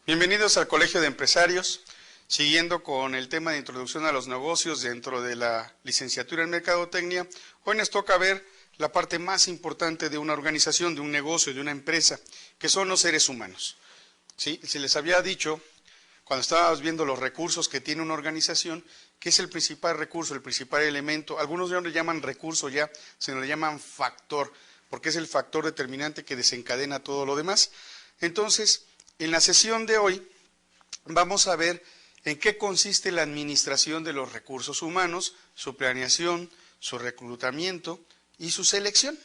Bienvenidos al Colegio de Empresarios, siguiendo con el tema de introducción a los negocios dentro de la licenciatura en Mercadotecnia. Hoy nos toca ver la parte más importante de una organización, de un negocio, de una empresa, que son los seres humanos. ¿Sí? Se les había dicho, cuando estábamos viendo los recursos que tiene una organización, que es el principal recurso, el principal elemento. Algunos no le llaman recurso ya, sino le llaman factor, porque es el factor determinante que desencadena todo lo demás. Entonces, en la sesión de hoy vamos a ver en qué consiste la administración de los recursos humanos, su planeación, su reclutamiento y su selección.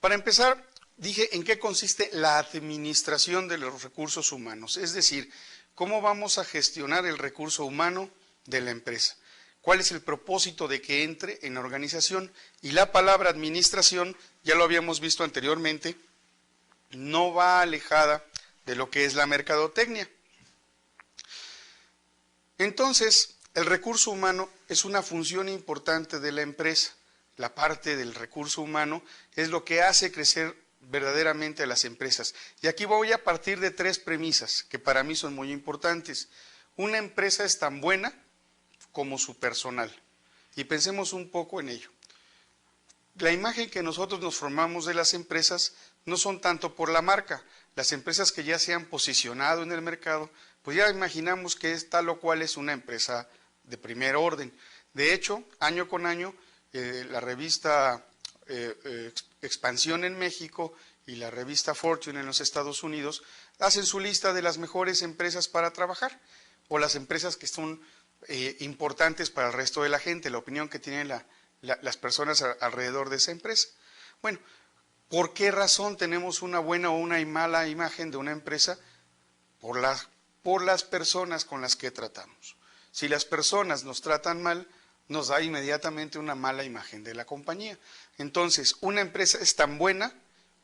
Para empezar, dije en qué consiste la administración de los recursos humanos, es decir, cómo vamos a gestionar el recurso humano de la empresa. ¿Cuál es el propósito de que entre en la organización? Y la palabra administración, ya lo habíamos visto anteriormente, no va alejada de lo que es la mercadotecnia. Entonces, el recurso humano es una función importante de la empresa. La parte del recurso humano es lo que hace crecer verdaderamente a las empresas. Y aquí voy a partir de tres premisas que para mí son muy importantes. Una empresa es tan buena como su personal. Y pensemos un poco en ello. La imagen que nosotros nos formamos de las empresas no son tanto por la marca. Las empresas que ya se han posicionado en el mercado, pues ya imaginamos que es tal o cual es una empresa de primer orden. De hecho, año con año, la revista Expansión en México y la revista Fortune en los Estados Unidos hacen su lista de las mejores empresas para trabajar o las empresas que son importantes para el resto de la gente, la opinión que tienen las personas alrededor de esa empresa. Bueno, ¿por qué razón tenemos una buena o una mala imagen de una empresa? Por las personas con las que tratamos. Si las personas nos tratan mal, nos da inmediatamente una mala imagen de la compañía. Entonces, una empresa es tan buena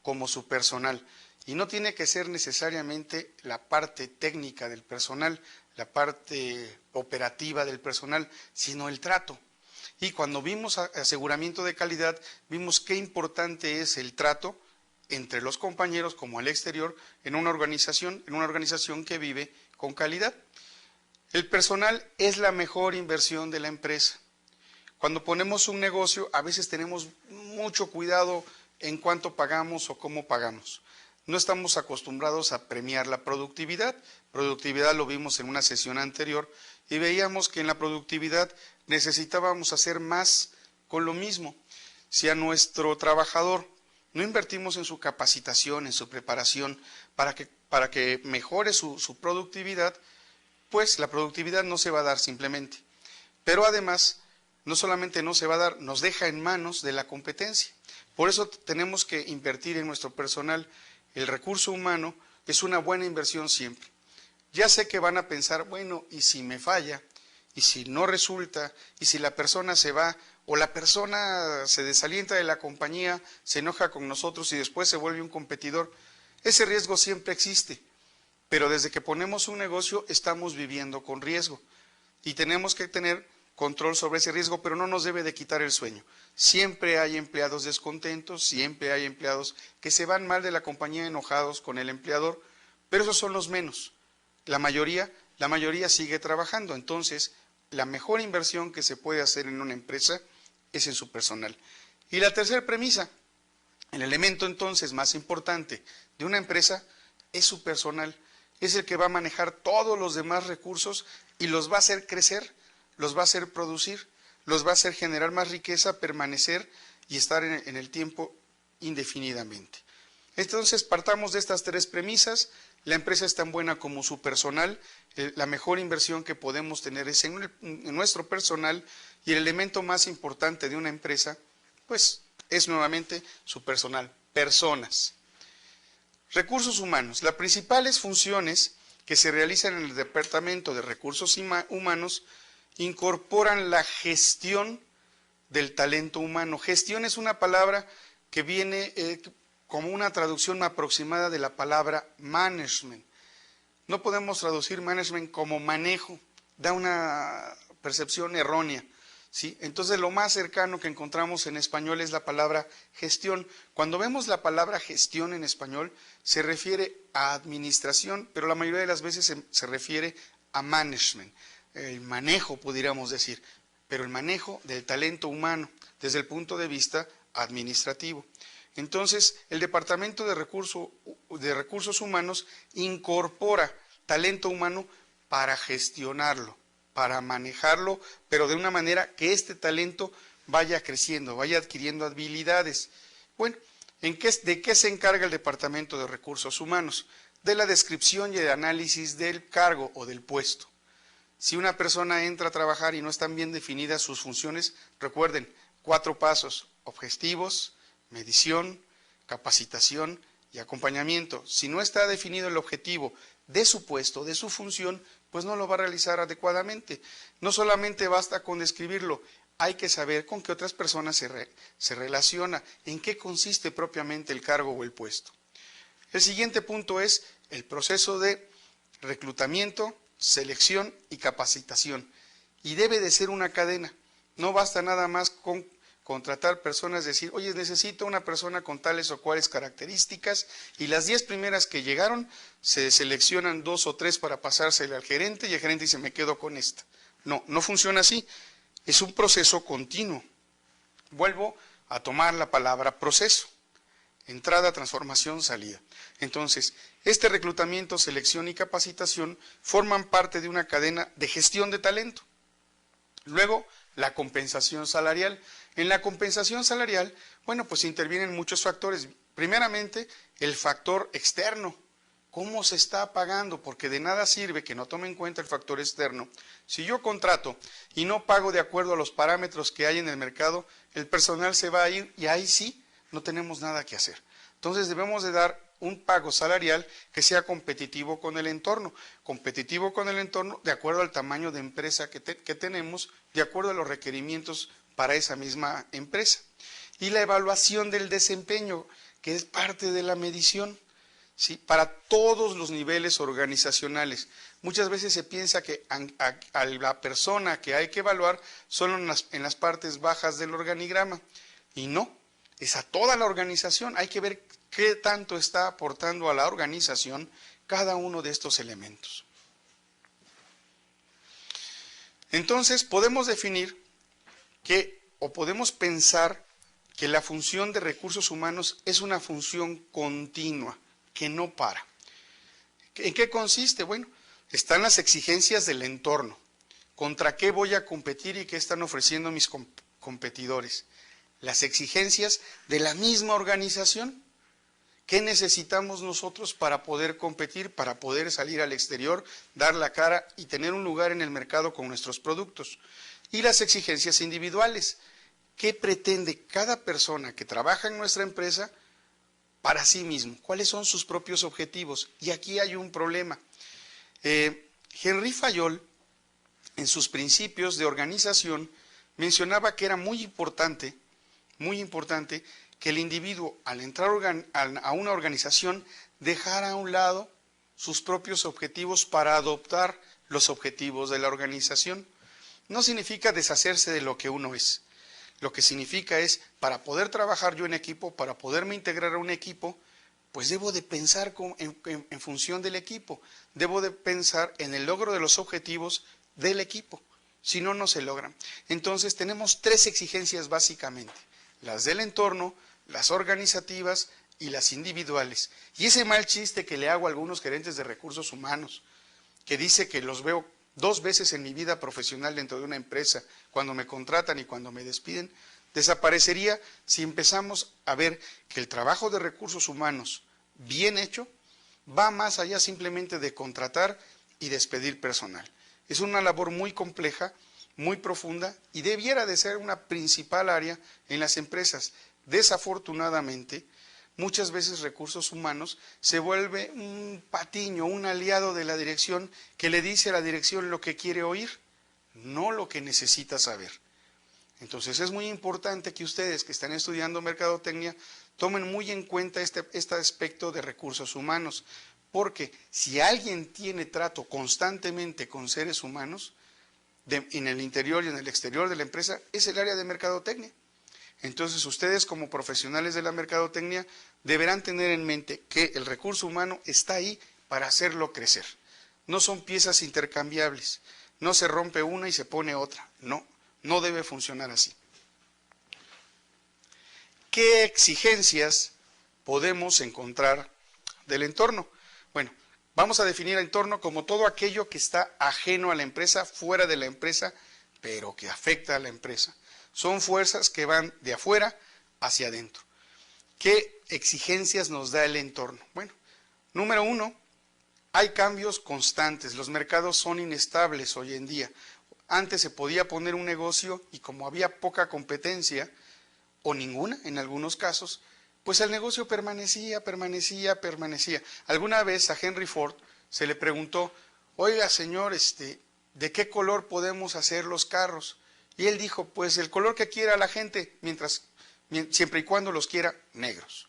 como su personal. Y no tiene que ser necesariamente la parte técnica del personal, la parte operativa del personal, sino el trato. Y cuando vimos aseguramiento de calidad, vimos qué importante es el trato entre los compañeros como al exterior en una organización que vive con calidad. El personal es la mejor inversión de la empresa. Cuando ponemos un negocio, a veces tenemos mucho cuidado en cuánto pagamos o cómo pagamos. No estamos acostumbrados a premiar la productividad. Productividad lo vimos en una sesión anterior y veíamos que en la productividad necesitábamos hacer más con lo mismo. Si a nuestro trabajador no invertimos en su capacitación, en su preparación, para que mejore su productividad, pues la productividad no se va a dar simplemente. Pero además, no solamente no se va a dar, nos deja en manos de la competencia. Por eso tenemos que invertir en nuestro personal. El recurso humano es una buena inversión siempre. Ya sé que van a pensar, bueno, ¿y si me falla? ¿Y si no resulta? ¿Y si la persona se va? ¿O la persona se desalienta de la compañía, se enoja con nosotros y después se vuelve un competidor? Ese riesgo siempre existe. Pero desde que ponemos un negocio estamos viviendo con riesgo. Y tenemos que tener control sobre ese riesgo, pero no nos debe de quitar el sueño. Siempre hay empleados descontentos, siempre hay empleados que se van mal de la compañía enojados con el empleador, pero esos son los menos. La mayoría sigue trabajando. Entonces, la mejor inversión que se puede hacer en una empresa es en su personal. Y la tercera premisa, el elemento entonces más importante de una empresa es su personal. Es el que va a manejar todos los demás recursos y los va a hacer crecer, los va a hacer producir, los va a hacer generar más riqueza, permanecer y estar en el tiempo indefinidamente. Entonces, partamos de estas tres premisas. La empresa es tan buena como su personal. La mejor inversión que podemos tener es en nuestro personal, y el elemento más importante de una empresa, pues, es nuevamente su personal, personas. Recursos humanos. Las principales funciones que se realizan en el Departamento de Recursos Humanos incorporan la gestión del talento humano. Gestión es una palabra que viene como una traducción aproximada de la palabra management. No podemos traducir management como manejo, da una percepción errónea, ¿sí? Entonces lo más cercano que encontramos en español es la palabra gestión. Cuando vemos la palabra gestión en español se refiere a administración, pero la mayoría de las veces se refiere a management, el manejo pudiéramos decir, pero el manejo del talento humano desde el punto de vista administrativo. Entonces el Departamento de Recursos Humanos incorpora talento humano para gestionarlo, para manejarlo, pero de una manera que este talento vaya creciendo, vaya adquiriendo habilidades. Bueno, ¿de qué se encarga el Departamento de Recursos Humanos? De la descripción y el análisis del cargo o del puesto. Si una persona entra a trabajar y no están bien definidas sus funciones, recuerden, 4 pasos: objetivos, medición, capacitación y acompañamiento. Si no está definido el objetivo de su puesto, de su función, pues no lo va a realizar adecuadamente. No solamente basta con describirlo, hay que saber con qué otras personas se relaciona, en qué consiste propiamente el cargo o el puesto. El siguiente punto es el proceso de reclutamiento, selección y capacitación. Y debe de ser una cadena. No basta nada más con contratar personas, decir, oye, necesito una persona con tales o cuales características, y las 10 primeras que llegaron, se seleccionan 2 o 3 para pasársela al gerente, y el gerente dice, me quedo con esta. No, no funciona así. Es un proceso continuo. Vuelvo a tomar la palabra proceso. Entrada, transformación, salida. Entonces, este reclutamiento, selección y capacitación forman parte de una cadena de gestión de talento. Luego, la compensación salarial. En la compensación salarial, bueno, pues intervienen muchos factores. Primeramente, el factor externo. ¿Cómo se está pagando? Porque de nada sirve que no tome en cuenta el factor externo. Si yo contrato y no pago de acuerdo a los parámetros que hay en el mercado, el personal se va a ir y ahí sí no tenemos nada que hacer. Entonces debemos de dar un pago salarial que sea competitivo con el entorno. Competitivo con el entorno de acuerdo al tamaño de empresa que tenemos, de acuerdo a los requerimientos para esa misma empresa. Y la evaluación del desempeño, que es parte de la medición, ¿sí? Para todos los niveles organizacionales. Muchas veces se piensa que a la persona que hay que evaluar solo en las partes bajas del organigrama. Y no, es a toda la organización. Hay que ver qué tanto está aportando a la organización cada uno de estos elementos. Entonces, podemos definir o podemos pensar que la función de recursos humanos es una función continua, que no para. ¿En qué consiste? Bueno, están las exigencias del entorno. ¿Contra qué voy a competir y qué están ofreciendo mis competidores? Las exigencias de la misma organización. ¿Qué necesitamos nosotros para poder competir, para poder salir al exterior, dar la cara y tener un lugar en el mercado con nuestros productos? Y las exigencias individuales. ¿Qué pretende cada persona que trabaja en nuestra empresa para sí mismo? ¿Cuáles son sus propios objetivos? Y aquí hay un problema. Henri Fayol, en sus principios de organización, mencionaba que era muy importante que el individuo, al entrar a una organización, dejara a un lado sus propios objetivos para adoptar los objetivos de la organización. No significa deshacerse de lo que uno es. Lo que significa es, para poder trabajar yo en equipo, para poderme integrar a un equipo, pues debo de pensar en función del equipo. Debo de pensar en el logro de los objetivos del equipo. Si no, no se logran. Entonces tenemos 3 exigencias básicamente. Las del entorno, las organizativas y las individuales. Y ese mal chiste que le hago a algunos gerentes de recursos humanos, que dice que los veo 2 veces en mi vida profesional dentro de una empresa, cuando me contratan y cuando me despiden, desaparecería si empezamos a ver que el trabajo de recursos humanos bien hecho va más allá simplemente de contratar y despedir personal. Es una labor muy compleja, muy profunda y debiera de ser una principal área en las empresas. Desafortunadamente, muchas veces recursos humanos se vuelve un patiño, un aliado de la dirección que le dice a la dirección lo que quiere oír, no lo que necesita saber. Entonces es muy importante que ustedes que están estudiando mercadotecnia tomen muy en cuenta este aspecto de recursos humanos, porque si alguien tiene trato constantemente con seres humanos, en el interior y en el exterior de la empresa es el área de mercadotecnia. Entonces ustedes como profesionales de la mercadotecnia deberán tener en mente que el recurso humano está ahí para hacerlo crecer. No son piezas intercambiables, no se rompe una y se pone otra, no, no debe funcionar así. ¿Qué exigencias podemos encontrar del entorno? Bueno, vamos a definir el entorno como todo aquello que está ajeno a la empresa, fuera de la empresa, pero que afecta a la empresa. Son fuerzas que van de afuera hacia adentro. ¿Qué exigencias nos da el entorno? Bueno, número uno, hay cambios constantes. Los mercados son inestables hoy en día. Antes se podía poner un negocio y como había poca competencia, o ninguna en algunos casos, pues el negocio permanecía. Alguna vez a Henry Ford se le preguntó, oiga señor, ¿de qué color podemos hacer los carros? Y él dijo, pues el color que quiera la gente, siempre y cuando los quiera negros.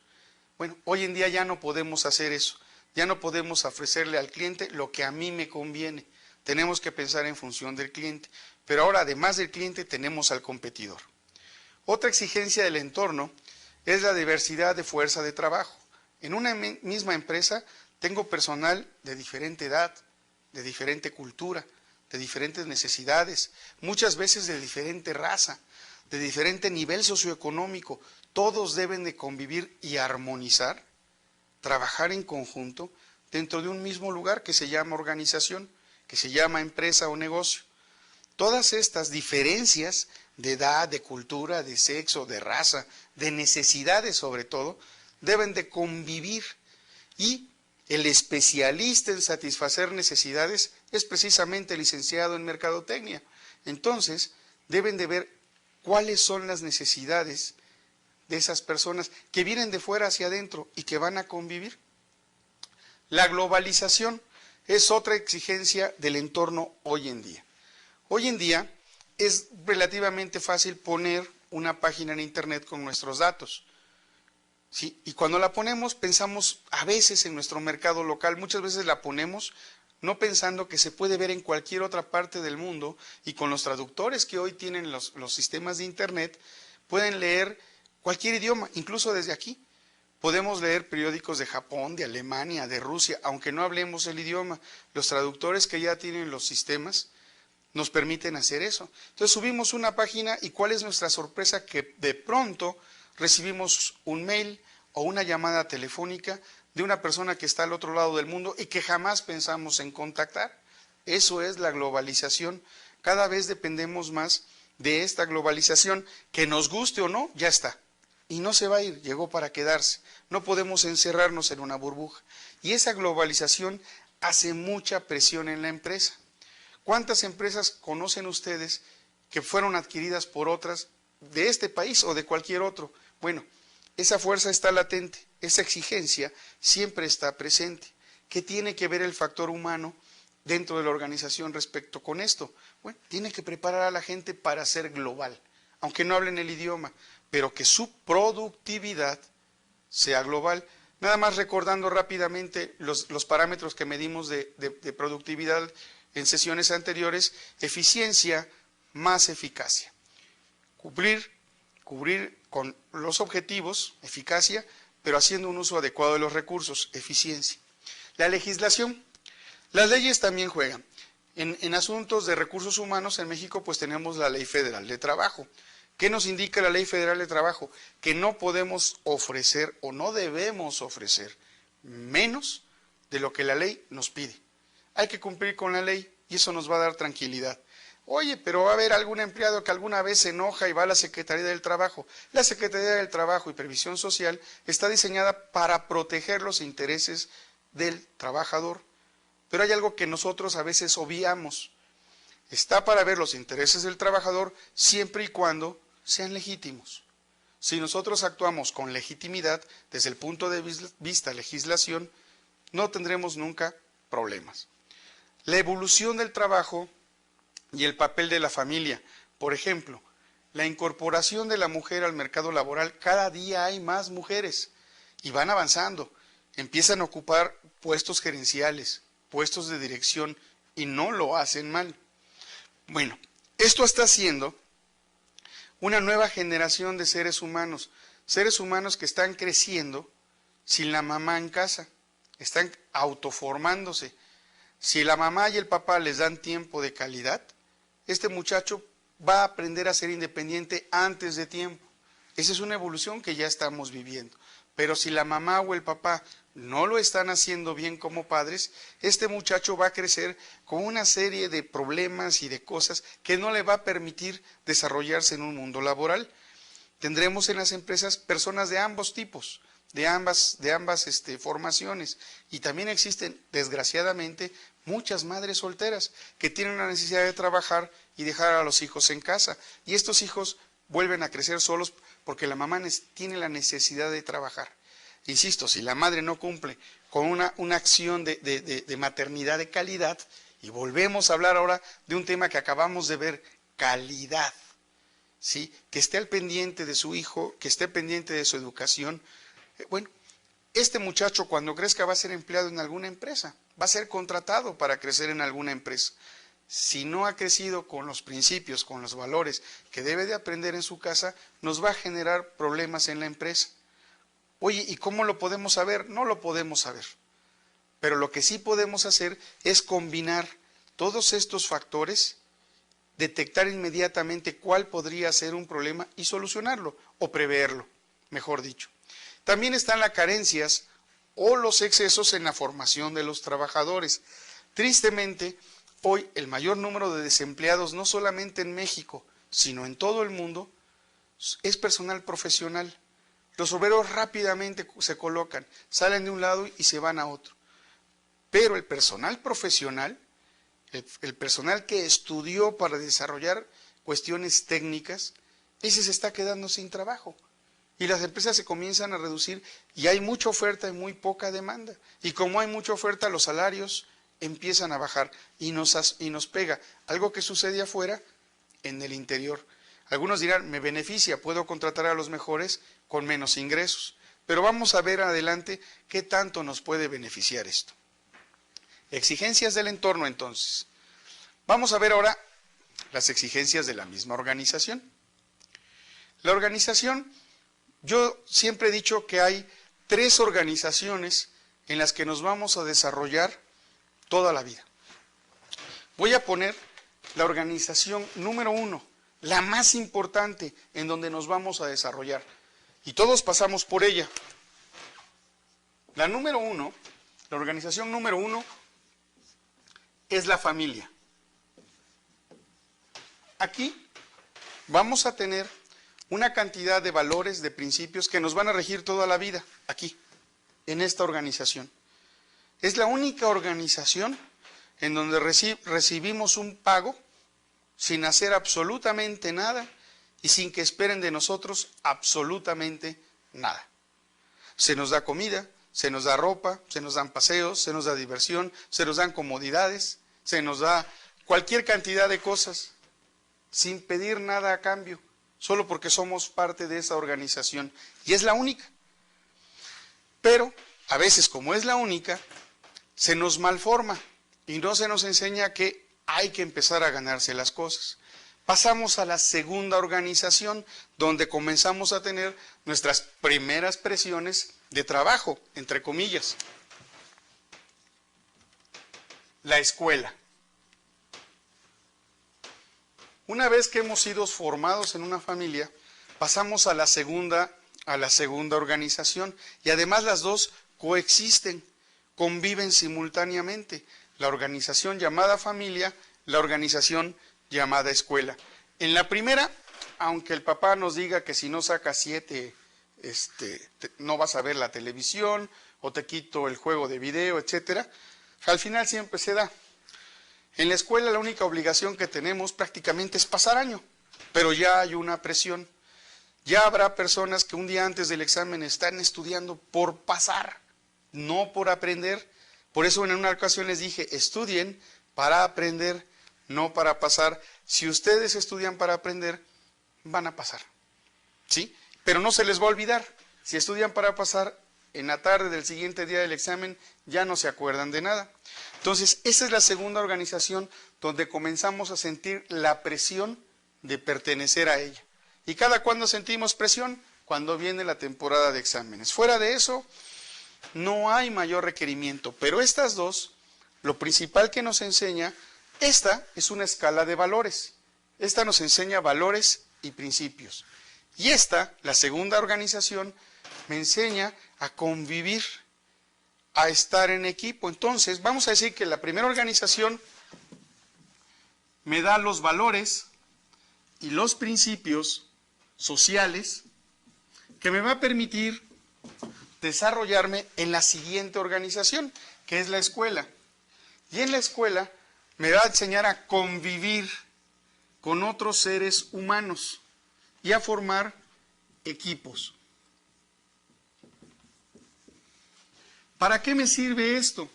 Bueno, hoy en día ya no podemos hacer eso, ya no podemos ofrecerle al cliente lo que a mí me conviene. Tenemos que pensar en función del cliente, pero ahora además del cliente tenemos al competidor. Otra exigencia del entorno es la diversidad de fuerza de trabajo. En una misma empresa tengo personal de diferente edad, de diferente cultura, de diferentes necesidades, muchas veces de diferente raza, de diferente nivel socioeconómico. Todos deben de convivir y armonizar, trabajar en conjunto dentro de un mismo lugar que se llama organización, que se llama empresa o negocio. Todas estas diferencias de edad, de cultura, de sexo, de raza, de necesidades sobre todo, deben de convivir y el especialista en satisfacer necesidades es precisamente el licenciado en mercadotecnia. Entonces, deben de ver cuáles son las necesidades de esas personas que vienen de fuera hacia adentro y que van a convivir. La globalización es otra exigencia del entorno hoy en día. Hoy en día es relativamente fácil poner una página en internet con nuestros datos. ¿Sí? Y cuando la ponemos pensamos a veces en nuestro mercado local, muchas veces la ponemos no pensando que se puede ver en cualquier otra parte del mundo y con los traductores que hoy tienen los sistemas de internet pueden leer cualquier idioma, incluso desde aquí. Podemos leer periódicos de Japón, de Alemania, de Rusia, aunque no hablemos el idioma. Los traductores que ya tienen los sistemas nos permiten hacer eso. Entonces subimos una página y ¿cuál es nuestra sorpresa? Que de pronto recibimos un mail o una llamada telefónica de una persona que está al otro lado del mundo y que jamás pensamos en contactar. Eso es la globalización. Cada vez dependemos más de esta globalización, que nos guste o no, ya está. Y no se va a ir, llegó para quedarse. No podemos encerrarnos en una burbuja. Y esa globalización hace mucha presión en la empresa. ¿Cuántas empresas conocen ustedes que fueron adquiridas por otras de este país o de cualquier otro? Bueno, esa fuerza está latente, esa exigencia siempre está presente. ¿Qué tiene que ver el factor humano dentro de la organización respecto con esto? Bueno, tiene que preparar a la gente para ser global, aunque no hablen el idioma, pero que su productividad sea global. Nada más recordando rápidamente los parámetros que medimos de productividad en sesiones anteriores: eficiencia más eficacia. Cubrir con los objetivos, eficacia, pero haciendo un uso adecuado de los recursos, eficiencia. La legislación. Las leyes también juegan. En asuntos de recursos humanos en México pues tenemos la Ley Federal de Trabajo. ¿Qué nos indica la Ley Federal de Trabajo? Que no podemos ofrecer o no debemos ofrecer menos de lo que la ley nos pide. Hay que cumplir con la ley y eso nos va a dar tranquilidad. Oye, pero va a haber algún empleado que alguna vez se enoja y va a la Secretaría del Trabajo. La Secretaría del Trabajo y Previsión Social está diseñada para proteger los intereses del trabajador. Pero hay algo que nosotros a veces obviamos. Está para ver los intereses del trabajador siempre y cuando sean legítimos. Si nosotros actuamos con legitimidad desde el punto de vista legislación, no tendremos nunca problemas. La evolución del trabajo y el papel de la familia. Por ejemplo, la incorporación de la mujer al mercado laboral. Cada día hay más mujeres y van avanzando. Empiezan a ocupar puestos gerenciales, puestos de dirección y no lo hacen mal. Bueno, Esto está haciendo una nueva generación de seres humanos que están creciendo sin la mamá en casa, están autoformándose. Si la mamá y el papá les dan tiempo de calidad, este muchacho va a aprender a ser independiente antes de tiempo. Esa es una evolución que ya estamos viviendo. Pero si la mamá o el papá no lo están haciendo bien como padres, este muchacho va a crecer con una serie de problemas y de cosas que no le va a permitir desarrollarse en un mundo laboral. Tendremos en las empresas personas de ambos tipos, de ambas formaciones. Y también existen, desgraciadamente, muchas madres solteras que tienen la necesidad de trabajar y dejar a los hijos en casa. Y estos hijos vuelven a crecer solos porque la mamá tiene la necesidad de trabajar. Insisto, si la madre no cumple con una acción de maternidad de calidad, y volvemos a hablar ahora de un tema que acabamos de ver, calidad, ¿sí? Que esté al pendiente de su hijo, que esté pendiente de su educación. Bueno, este muchacho cuando crezca va a ser empleado en alguna empresa, va a ser contratado para crecer en alguna empresa. Si no ha crecido con los principios, con los valores que debe de aprender en su casa, nos va a generar problemas en la empresa. Oye, ¿y cómo lo podemos saber? No lo podemos saber. Pero lo que sí podemos hacer es combinar todos estos factores, detectar inmediatamente cuál podría ser un problema y solucionarlo, o preverlo, mejor dicho. También están las carencias o los excesos en la formación de los trabajadores. Tristemente, hoy el mayor número de desempleados, no solamente en México, sino en todo el mundo, es personal profesional. Los obreros rápidamente se colocan, salen de un lado y se van a otro. Pero el personal profesional, el personal que estudió para desarrollar cuestiones técnicas, ese se está quedando sin trabajo. Y las empresas se comienzan a reducir y hay mucha oferta y muy poca demanda. Y como hay mucha oferta, los salarios empiezan a bajar y nos pega. Algo que sucede afuera, en el interior. Algunos dirán, me beneficia, puedo contratar a los mejores con menos ingresos. Pero vamos a ver adelante qué tanto nos puede beneficiar esto. Exigencias del entorno, entonces. Vamos a ver ahora las exigencias de la misma organización. La organización, yo siempre he dicho que hay 3 organizaciones en las que nos vamos a desarrollar toda la vida. Voy a poner la organización número 1, la más importante en donde nos vamos a desarrollar. Y todos pasamos por ella. La número 1, la organización número 1 es la familia. Aquí vamos a tener una cantidad de valores, de principios que nos van a regir toda la vida, aquí, en esta organización. Es la única organización en donde recibimos un pago sin hacer absolutamente nada y sin que esperen de nosotros absolutamente nada. Se nos da comida, se nos da ropa, se nos dan paseos, se nos da diversión, se nos dan comodidades, se nos da cualquier cantidad de cosas, sin pedir nada a cambio, solo porque somos parte de esa organización. Y es la única. Pero, a veces, como es la única, se nos malforma y no se nos enseña que hay que empezar a ganarse las cosas. Pasamos a la segunda organización, donde comenzamos a tener nuestras primeras presiones de trabajo, entre comillas. La escuela. Una vez que hemos sido formados en una familia, pasamos a la segunda organización, y además las dos coexisten, conviven simultáneamente, la organización llamada familia, la organización llamada escuela. En la primera, aunque el papá nos diga que si no sacas 7, no vas a ver la televisión, o te quito el juego de video, etcétera, al final siempre se da. En la escuela la única obligación que tenemos prácticamente es pasar año, pero ya hay una presión. Ya habrá personas que un día antes del examen están estudiando por pasar, no por aprender. Por eso en una ocasión les dije, estudien para aprender, no para pasar. Si ustedes estudian para aprender, van a pasar, ¿sí? Pero no se les va a olvidar. Si estudian para pasar, en la tarde del siguiente día del examen ya no se acuerdan de nada. Entonces, esa es la segunda organización donde comenzamos a sentir la presión de pertenecer a ella. ¿Y cada cuándo sentimos presión? Cuando viene la temporada de exámenes. Fuera de eso, no hay mayor requerimiento. Pero estas dos, lo principal que nos enseña, esta es una escala de valores. Esta nos enseña valores y principios. Y esta, la segunda organización, me enseña a convivir, a estar en equipo. Entonces, vamos a decir que la primera organización me da los valores y los principios sociales que me va a permitir desarrollarme en la siguiente organización, que es la escuela. Y en la escuela me va a enseñar a convivir con otros seres humanos y a formar equipos. ¿Para qué me sirve esto?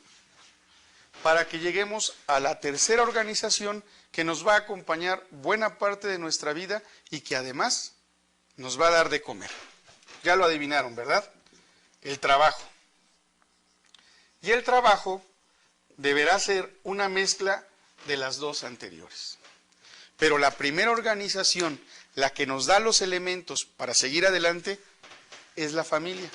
Para que lleguemos a la tercera organización que nos va a acompañar buena parte de nuestra vida y que además nos va a dar de comer. Ya lo adivinaron, ¿verdad? El trabajo. Y el trabajo deberá ser una mezcla de las dos anteriores. Pero la primera organización, la que nos da los elementos para seguir adelante, es la familia.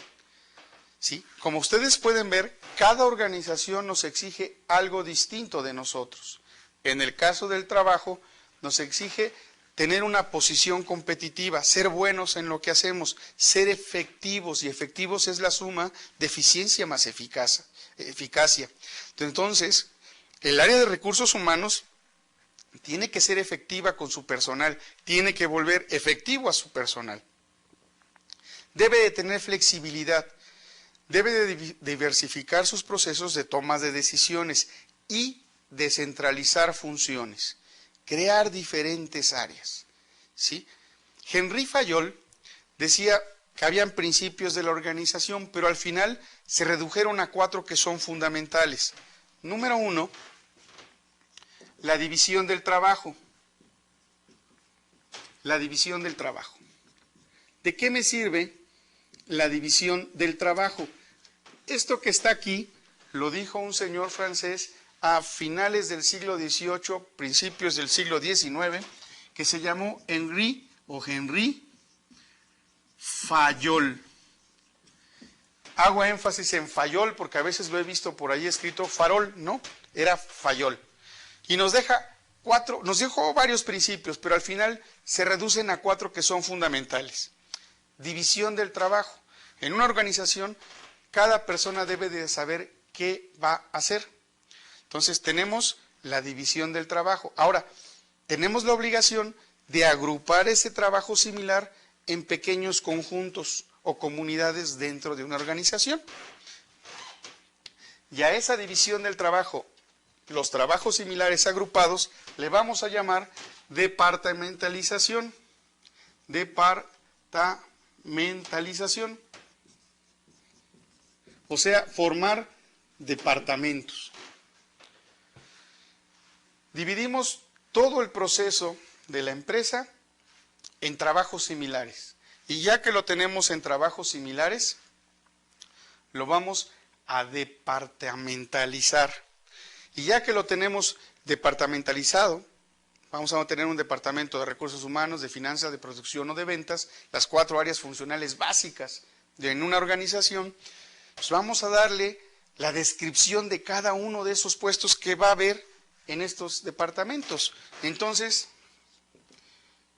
¿Sí? Como ustedes pueden ver, cada organización nos exige algo distinto de nosotros. En el caso del trabajo, nos exige tener una posición competitiva, ser buenos en lo que hacemos, ser efectivos, y efectivos es la suma de eficiencia más eficacia. Entonces, el área de recursos humanos tiene que ser efectiva con su personal, tiene que volver efectivo a su personal. Debe de tener flexibilidad, debe de diversificar sus procesos de toma de decisiones y descentralizar funciones, crear diferentes áreas. ¿Sí? Henri Fayol decía que habían principios de la organización, pero al final se redujeron a 4 que son fundamentales. Número 1, la división del trabajo. La división del trabajo. ¿De qué me sirve la división del trabajo? Esto que está aquí lo dijo un señor francés a finales del siglo XVIII, principios del siglo XIX, que se llamó Henri Fayol. Hago énfasis en Fayol porque a veces lo he visto por ahí escrito farol, ¿no? Era Fayol. Y nos dejó varios principios, pero al final se reducen a 4 que son fundamentales. División del trabajo. En una organización, cada persona debe de saber qué va a hacer. Entonces tenemos la división del trabajo. Ahora, tenemos la obligación de agrupar ese trabajo similar en pequeños conjuntos o comunidades dentro de una organización. Y a esa división del trabajo, los trabajos similares agrupados, le vamos a llamar departamentalización. Departamentalización. O sea, formar departamentos. Dividimos todo el proceso de la empresa en trabajos similares. Y ya que lo tenemos en trabajos similares, lo vamos a departamentalizar. Y ya que lo tenemos departamentalizado, vamos a tener un departamento de recursos humanos, de finanzas, de producción o de ventas, las 4 áreas funcionales básicas en una organización. Pues vamos a darle la descripción de cada uno de esos puestos que va a haber en estos departamentos. Entonces,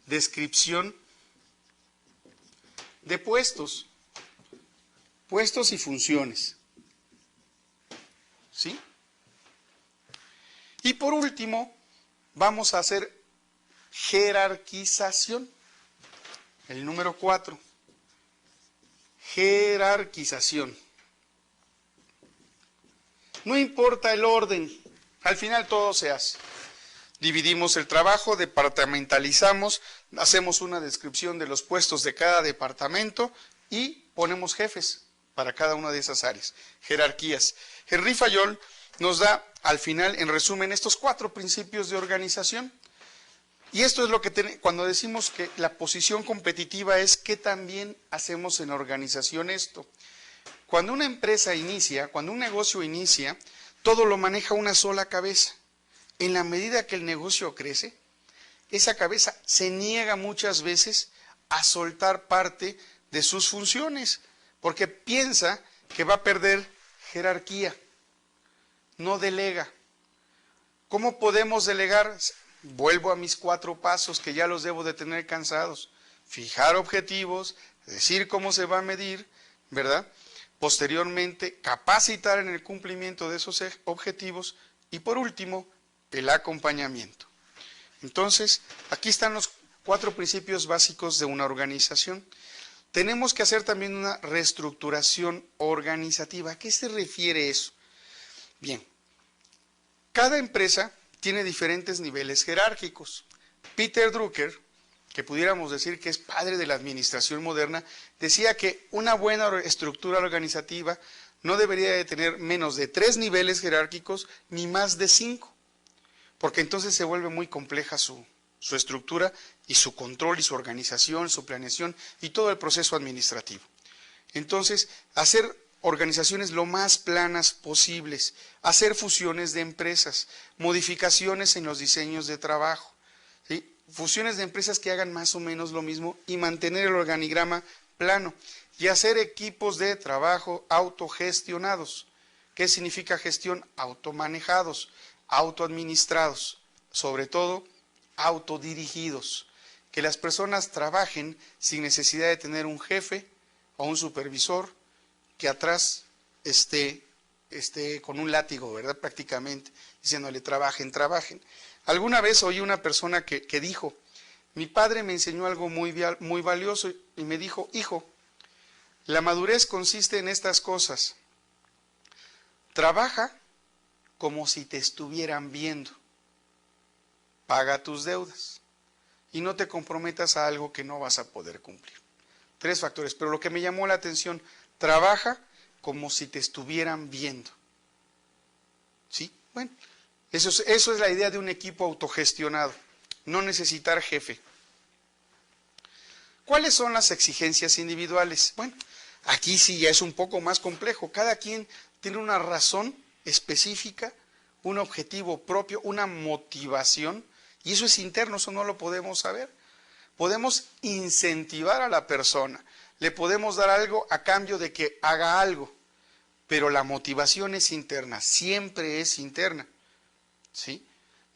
descripción de puestos y funciones. ¿Sí? Y por último, vamos a hacer jerarquización. El número 4. Jerarquización. No importa el orden, al final todo se hace. Dividimos el trabajo, departamentalizamos, hacemos una descripción de los puestos de cada departamento y ponemos jefes para cada una de esas áreas. Jerarquías. Henri Fayol nos da al final, en resumen, estos 4 principios de organización. Y esto es lo que cuando decimos que la posición competitiva es qué también hacemos en organización esto. Cuando una empresa inicia, cuando un negocio inicia, todo lo maneja una sola cabeza. En la medida que el negocio crece, esa cabeza se niega muchas veces a soltar parte de sus funciones, porque piensa que va a perder jerarquía, no delega. ¿Cómo podemos delegar? Vuelvo a mis 4 pasos que ya los debo de tener cansados. Fijar objetivos, decir cómo se va a medir, ¿verdad? Posteriormente, capacitar en el cumplimiento de esos objetivos y por último, el acompañamiento. Entonces, aquí están los 4 principios básicos de una organización. Tenemos que hacer también una reestructuración organizativa. ¿A qué se refiere eso? Bien, cada empresa tiene diferentes niveles jerárquicos. Peter Drucker, que pudiéramos decir que es padre de la administración moderna, decía que una buena estructura organizativa no debería de tener menos de 3 niveles jerárquicos ni más de 5, porque entonces se vuelve muy compleja su estructura y su control y su organización, su planeación y todo el proceso administrativo. Entonces, hacer organizaciones lo más planas posibles, hacer fusiones de empresas, modificaciones en los diseños de trabajo, ¿sí? Fusiones de empresas que hagan más o menos lo mismo y mantener el organigrama plano y hacer equipos de trabajo autogestionados. ¿Qué significa gestión? Automanejados, autoadministrados, sobre todo autodirigidos, que las personas trabajen sin necesidad de tener un jefe o un supervisor que atrás esté con un látigo, ¿verdad? Prácticamente, diciéndole trabajen, trabajen. Alguna vez oí una persona que dijo, mi padre me enseñó algo muy valioso y me dijo, hijo, la madurez consiste en estas cosas. Trabaja como si te estuvieran viendo. Paga tus deudas y no te comprometas a algo que no vas a poder cumplir. 3 factores, pero lo que me llamó la atención, trabaja como si te estuvieran viendo. ¿Sí? Bueno, eso es la idea de un equipo autogestionado, no necesitar jefe. ¿Cuáles son las exigencias individuales? Bueno, aquí sí ya es un poco más complejo. Cada quien tiene una razón específica, un objetivo propio, una motivación, y eso es interno, eso no lo podemos saber. Podemos incentivar a la persona, le podemos dar algo a cambio de que haga algo, pero la motivación es interna, siempre es interna, ¿sí?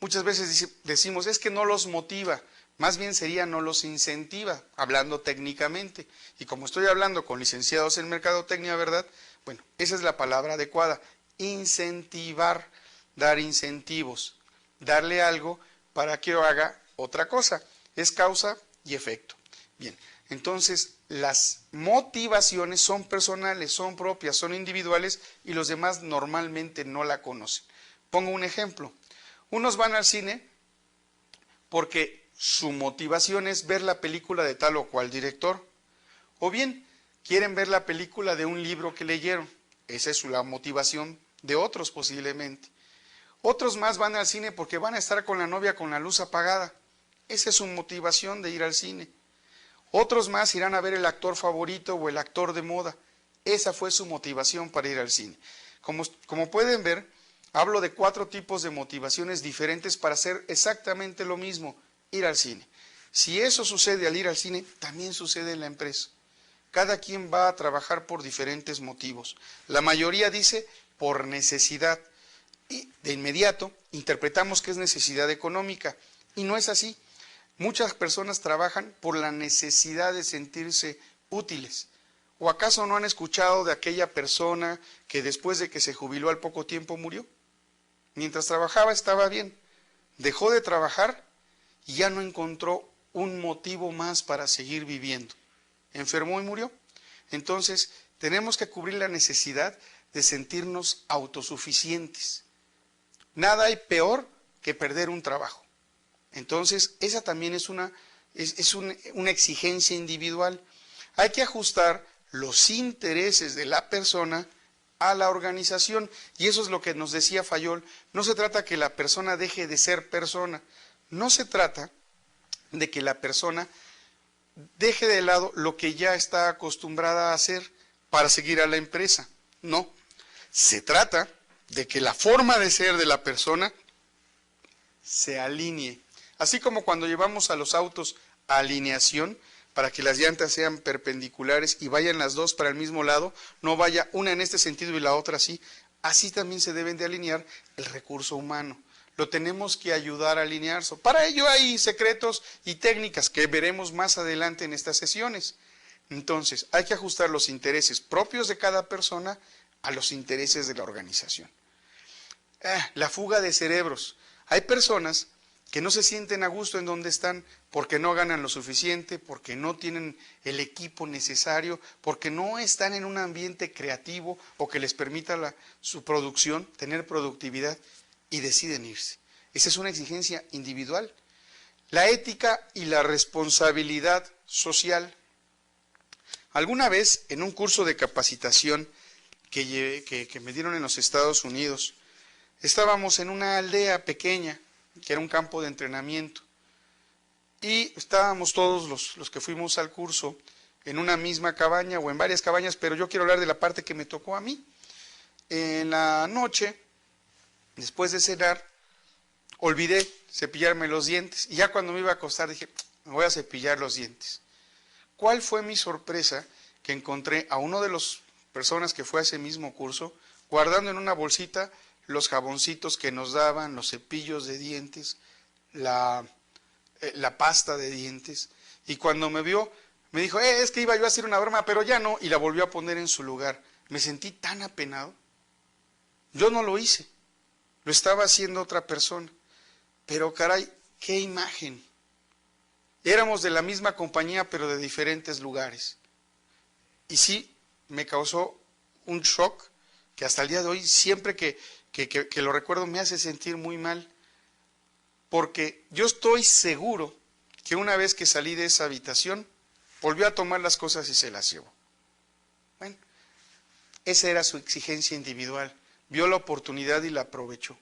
Muchas veces decimos, es que no los motiva, más bien sería no los incentiva, hablando técnicamente. Y como estoy hablando con licenciados en mercadotecnia, ¿verdad? Bueno, esa es la palabra adecuada, incentivar, dar incentivos, darle algo para que haga otra cosa, es causa y efecto. Bien, entonces las motivaciones son personales, son propias, son individuales y los demás normalmente no la conocen. Pongo un ejemplo. Unos van al cine porque su motivación es ver la película de tal o cual director. O bien quieren ver la película de un libro que leyeron. Esa es la motivación de otros posiblemente. Otros más van al cine porque van a estar con la novia con la luz apagada. Esa es su motivación de ir al cine. Otros más irán a ver el actor favorito o el actor de moda. Esa fue su motivación para ir al cine. Como pueden ver, hablo de 4 tipos de motivaciones diferentes para hacer exactamente lo mismo, ir al cine. Si eso sucede al ir al cine, también sucede en la empresa. Cada quien va a trabajar por diferentes motivos. La mayoría dice por necesidad. Y de inmediato interpretamos que es necesidad económica. Y no es así. Muchas personas trabajan por la necesidad de sentirse útiles. ¿O acaso no han escuchado de aquella persona que después de que se jubiló al poco tiempo murió? Mientras trabajaba estaba bien. Dejó de trabajar y ya no encontró un motivo más para seguir viviendo. Enfermó y murió. Entonces, tenemos que cubrir la necesidad de sentirnos autosuficientes. Nada hay peor que perder un trabajo. Entonces, esa también es una exigencia individual. Hay que ajustar los intereses de la persona a la organización. Y eso es lo que nos decía Fayol. No se trata que la persona deje de ser persona. No se trata de que la persona deje de lado lo que ya está acostumbrada a hacer para seguir a la empresa. No. Se trata de que la forma de ser de la persona se alinee. Así como cuando llevamos a los autos a alineación, para que las llantas sean perpendiculares y vayan las dos para el mismo lado, no vaya una en este sentido y la otra así, así también se deben de alinear el recurso humano. Lo tenemos que ayudar a alinearse. Para ello hay secretos y técnicas que veremos más adelante en estas sesiones. Entonces, hay que ajustar los intereses propios de cada persona a los intereses de la organización. La fuga de cerebros. Hay personas que no se sienten a gusto en donde están porque no ganan lo suficiente, porque no tienen el equipo necesario, porque no están en un ambiente creativo o que les permita su producción, tener productividad, y deciden irse. Esa es una exigencia individual. La ética y la responsabilidad social. Alguna vez en un curso de capacitación que me dieron en los Estados Unidos, estábamos en una aldea pequeña, que era un campo de entrenamiento, y estábamos todos los que fuimos al curso en una misma cabaña o en varias cabañas, pero yo quiero hablar de la parte que me tocó a mí. En la noche, después de cenar, olvidé cepillarme los dientes, y ya cuando me iba a acostar dije, me voy a cepillar los dientes. ¿Cuál fue mi sorpresa? Que encontré a uno de las personas que fue a ese mismo curso, guardando en una bolsita los jaboncitos que nos daban, los cepillos de dientes, la pasta de dientes, y cuando me vio, me dijo, es que iba yo a hacer una broma, pero ya no, y la volvió a poner en su lugar. Me sentí tan apenado. Yo no lo hice, lo estaba haciendo otra persona, pero caray, qué imagen. Éramos de la misma compañía, pero de diferentes lugares. Y sí, me causó un shock que hasta el día de hoy, siempre que lo recuerdo, me hace sentir muy mal. Porque yo estoy seguro que una vez que salí de esa habitación, volvió a tomar las cosas y se las llevó. Bueno, esa era su exigencia individual. Vio la oportunidad y la aprovechó.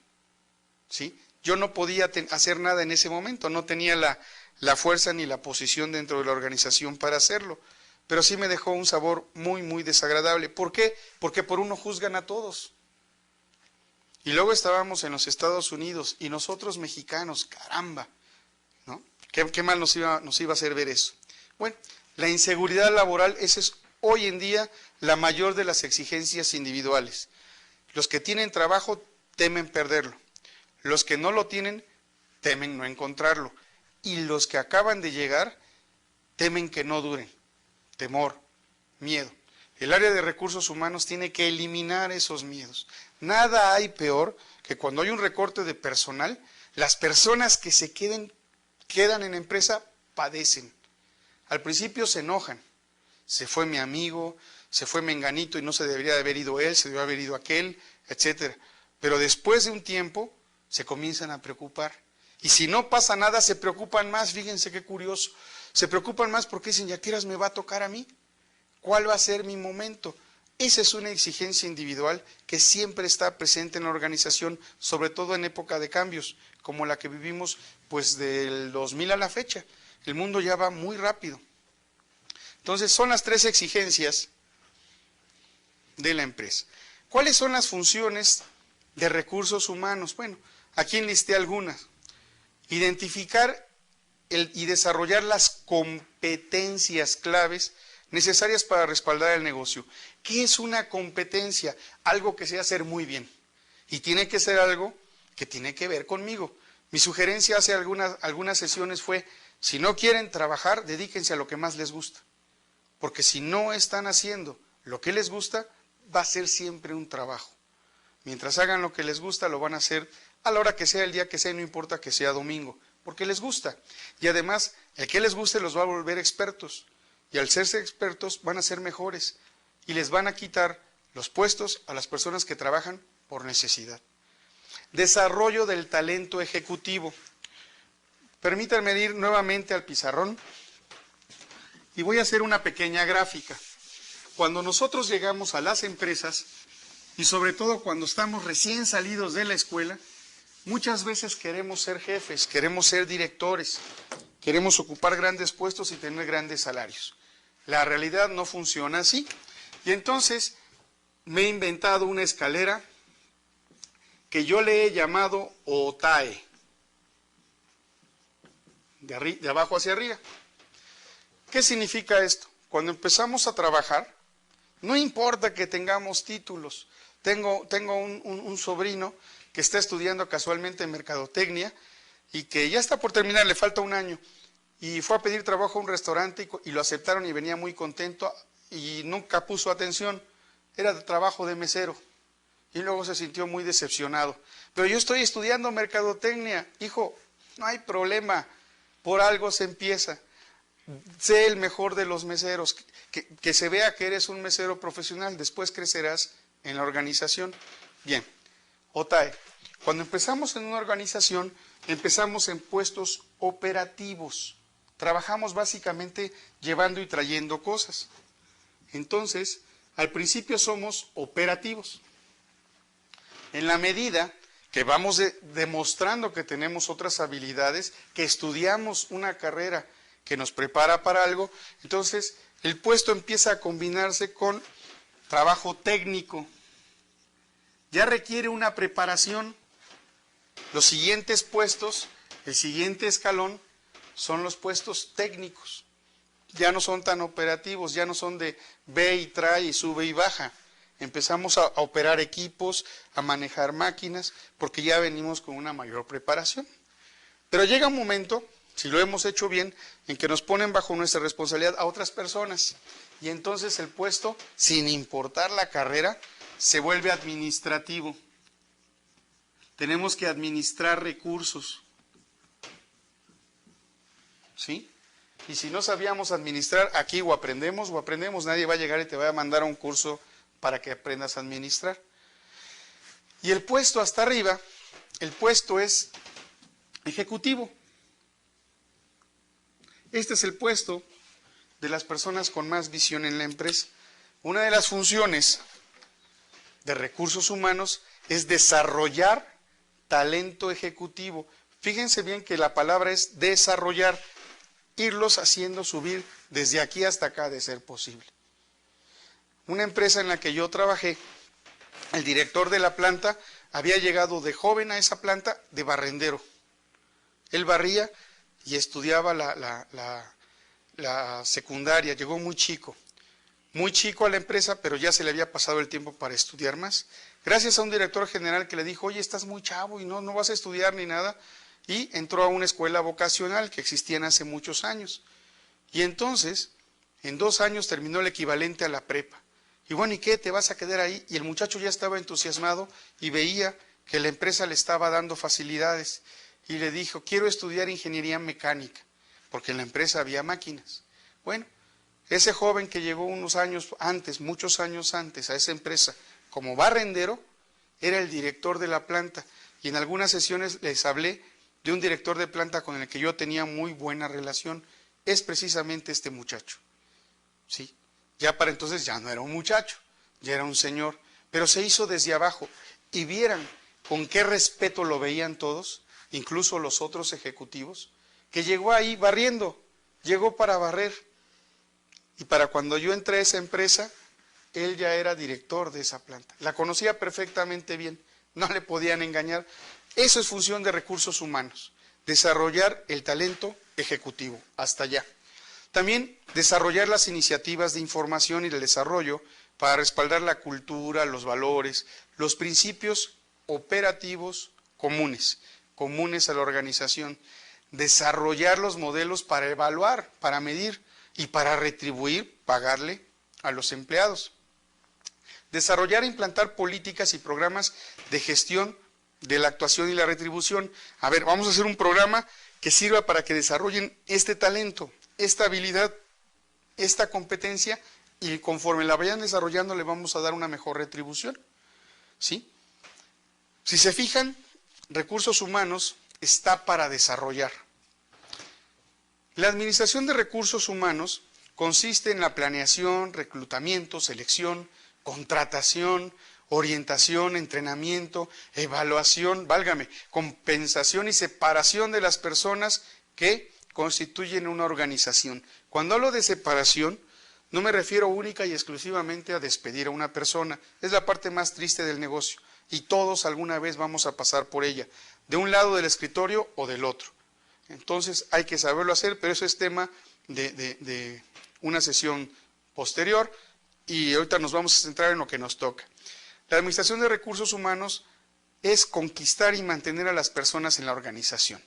¿Sí? Yo no podía hacer nada en ese momento, no tenía la fuerza ni la posición dentro de la organización para hacerlo, pero sí me dejó un sabor muy, muy desagradable. ¿Por qué? Porque por uno juzgan a todos. Y luego estábamos en los Estados Unidos y nosotros mexicanos, caramba, ¿no? ¿Qué mal nos iba a hacer ver eso? Bueno, la inseguridad laboral, esa es hoy en día la mayor de las exigencias individuales. Los que tienen trabajo temen perderlo. Los que no lo tienen, temen no encontrarlo. Y los que acaban de llegar, temen que no duren. Temor, miedo. El área de recursos humanos tiene que eliminar esos miedos. Nada hay peor que cuando hay un recorte de personal, las personas que se quedan en la empresa padecen. Al principio se enojan. Se fue mi amigo, se fue menganito y no se debería de haber ido él, se debería haber ido aquel, etcétera. Pero después de un tiempo se comienzan a preocupar. Y si no pasa nada, se preocupan más. Fíjense qué curioso. Se preocupan más porque dicen, ya quieras me va a tocar a mí. ¿Cuál va a ser mi momento? Esa es una exigencia individual que siempre está presente en la organización, sobre todo en época de cambios, como la que vivimos pues del 2000 a la fecha. El mundo ya va muy rápido. Entonces, son las tres exigencias de la empresa. ¿Cuáles son las funciones de recursos humanos? Bueno, aquí enlisté algunas. Identificar y desarrollar las competencias claves necesarias para respaldar el negocio. ¿Qué es una competencia? Algo que sé hacer muy bien. Y tiene que ser algo que tiene que ver conmigo. Mi sugerencia hace algunas sesiones fue, si no quieren trabajar, dedíquense a lo que más les gusta. Porque si no están haciendo lo que les gusta, va a ser siempre un trabajo. Mientras hagan lo que les gusta, lo van a hacer a la hora que sea, el día que sea, no importa que sea domingo, porque les gusta. Y además, el que les guste los va a volver expertos. Y al serse expertos van a ser mejores y les van a quitar los puestos a las personas que trabajan por necesidad. Desarrollo del talento ejecutivo. Permítanme ir nuevamente al pizarrón y voy a hacer una pequeña gráfica. Cuando nosotros llegamos a las empresas, y sobre todo cuando estamos recién salidos de la escuela, muchas veces queremos ser jefes, queremos ser directores, queremos ocupar grandes puestos y tener grandes salarios. La realidad no funciona así. Y entonces me he inventado una escalera que yo le he llamado OTAE, de abajo hacia arriba. ¿Qué significa esto? Cuando empezamos a trabajar, no importa que tengamos títulos. Tengo un sobrino que está estudiando casualmente en mercadotecnia y que ya está por terminar, le falta un año, y fue a pedir trabajo a un restaurante y lo aceptaron y venía muy contento y nunca puso atención, era de trabajo de mesero y luego se sintió muy decepcionado. Pero yo estoy estudiando mercadotecnia, hijo, no hay problema, por algo se empieza. Sé el mejor de los meseros, que se vea que eres un mesero profesional, después crecerás en la organización. Bien, OTAE, cuando empezamos en una organización, empezamos en puestos operativos, trabajamos básicamente llevando y trayendo cosas. Entonces, al principio somos operativos. En la medida que vamos demostrando que tenemos otras habilidades, que estudiamos una carrera que nos prepara para algo, entonces el puesto empieza a combinarse con trabajo técnico. Ya requiere una preparación. Los siguientes puestos, el siguiente escalón, son los puestos técnicos. Ya no son tan operativos, ya no son de ve y trae y sube y baja. Empezamos a operar equipos, a manejar máquinas, porque ya venimos con una mayor preparación. Pero llega un momento, si lo hemos hecho bien, en que nos ponen bajo nuestra responsabilidad a otras personas. Y entonces el puesto, sin importar la carrera, se vuelve administrativo. Tenemos que administrar recursos. ¿Sí? Y si no sabíamos administrar, aquí o aprendemos, nadie va a llegar y te va a mandar a un curso para que aprendas a administrar. Y el puesto hasta arriba, el puesto es ejecutivo. Este es el puesto de las personas con más visión en la empresa. Una de las funciones de recursos humanos es desarrollar talento ejecutivo. Fíjense bien que la palabra es desarrollar, irlos haciendo subir desde aquí hasta acá de ser posible. Una empresa en la que yo trabajé, el director de la planta había llegado de joven a esa planta de barrendero. Él barría y estudiaba la secundaria, llegó muy chico a la empresa, pero ya se le había pasado el tiempo para estudiar más. Gracias a un director general que le dijo, oye, estás muy chavo y no vas a estudiar ni nada, y entró a una escuela vocacional que existía hace muchos años. Y entonces, en 2 años terminó el equivalente a la prepa. Y bueno, ¿y qué? ¿Te vas a quedar ahí? Y el muchacho ya estaba entusiasmado y veía que la empresa le estaba dando facilidades. Y le dijo, quiero estudiar ingeniería mecánica, porque en la empresa había máquinas. Bueno, ese joven que llegó unos años antes, muchos años antes, a esa empresa como barrendero, era el director de la planta. Y en algunas sesiones les hablé de un director de planta con el que yo tenía muy buena relación. Es precisamente este muchacho. ¿Sí? Ya para entonces ya no era un muchacho, ya era un señor, pero se hizo desde abajo. Y vieran con qué respeto lo veían todos, incluso los otros ejecutivos, que llegó ahí barriendo, llegó para barrer. Y para cuando yo entré a esa empresa, él ya era director de esa planta. La conocía perfectamente bien, no le podían engañar. Eso es función de recursos humanos, desarrollar el talento ejecutivo, hasta allá. También desarrollar las iniciativas de información y de desarrollo para respaldar la cultura, los valores, los principios operativos comunes a la organización. Desarrollar los modelos para evaluar, para medir y para retribuir, pagarle a los empleados. Desarrollar e implantar políticas y programas de gestión de la actuación y la retribución. A ver, vamos a hacer un programa que sirva para que desarrollen este talento, esta habilidad, esta competencia, y conforme la vayan desarrollando le vamos a dar una mejor retribución. ¿Sí? Si se fijan, recursos humanos está para desarrollar. La administración de recursos humanos consiste en la planeación, reclutamiento, selección, contratación, orientación, entrenamiento, evaluación, compensación y separación de las personas que constituyen una organización. Cuando hablo de separación, No me refiero única y exclusivamente a despedir a una persona. Es la parte más triste del negocio y todos alguna vez vamos a pasar por ella, de un lado del escritorio o del otro. Entonces hay que saberlo hacer, pero eso es tema de una sesión posterior y ahorita nos vamos a centrar en lo que nos toca. La administración de recursos humanos es conquistar y mantener a las personas en la organización.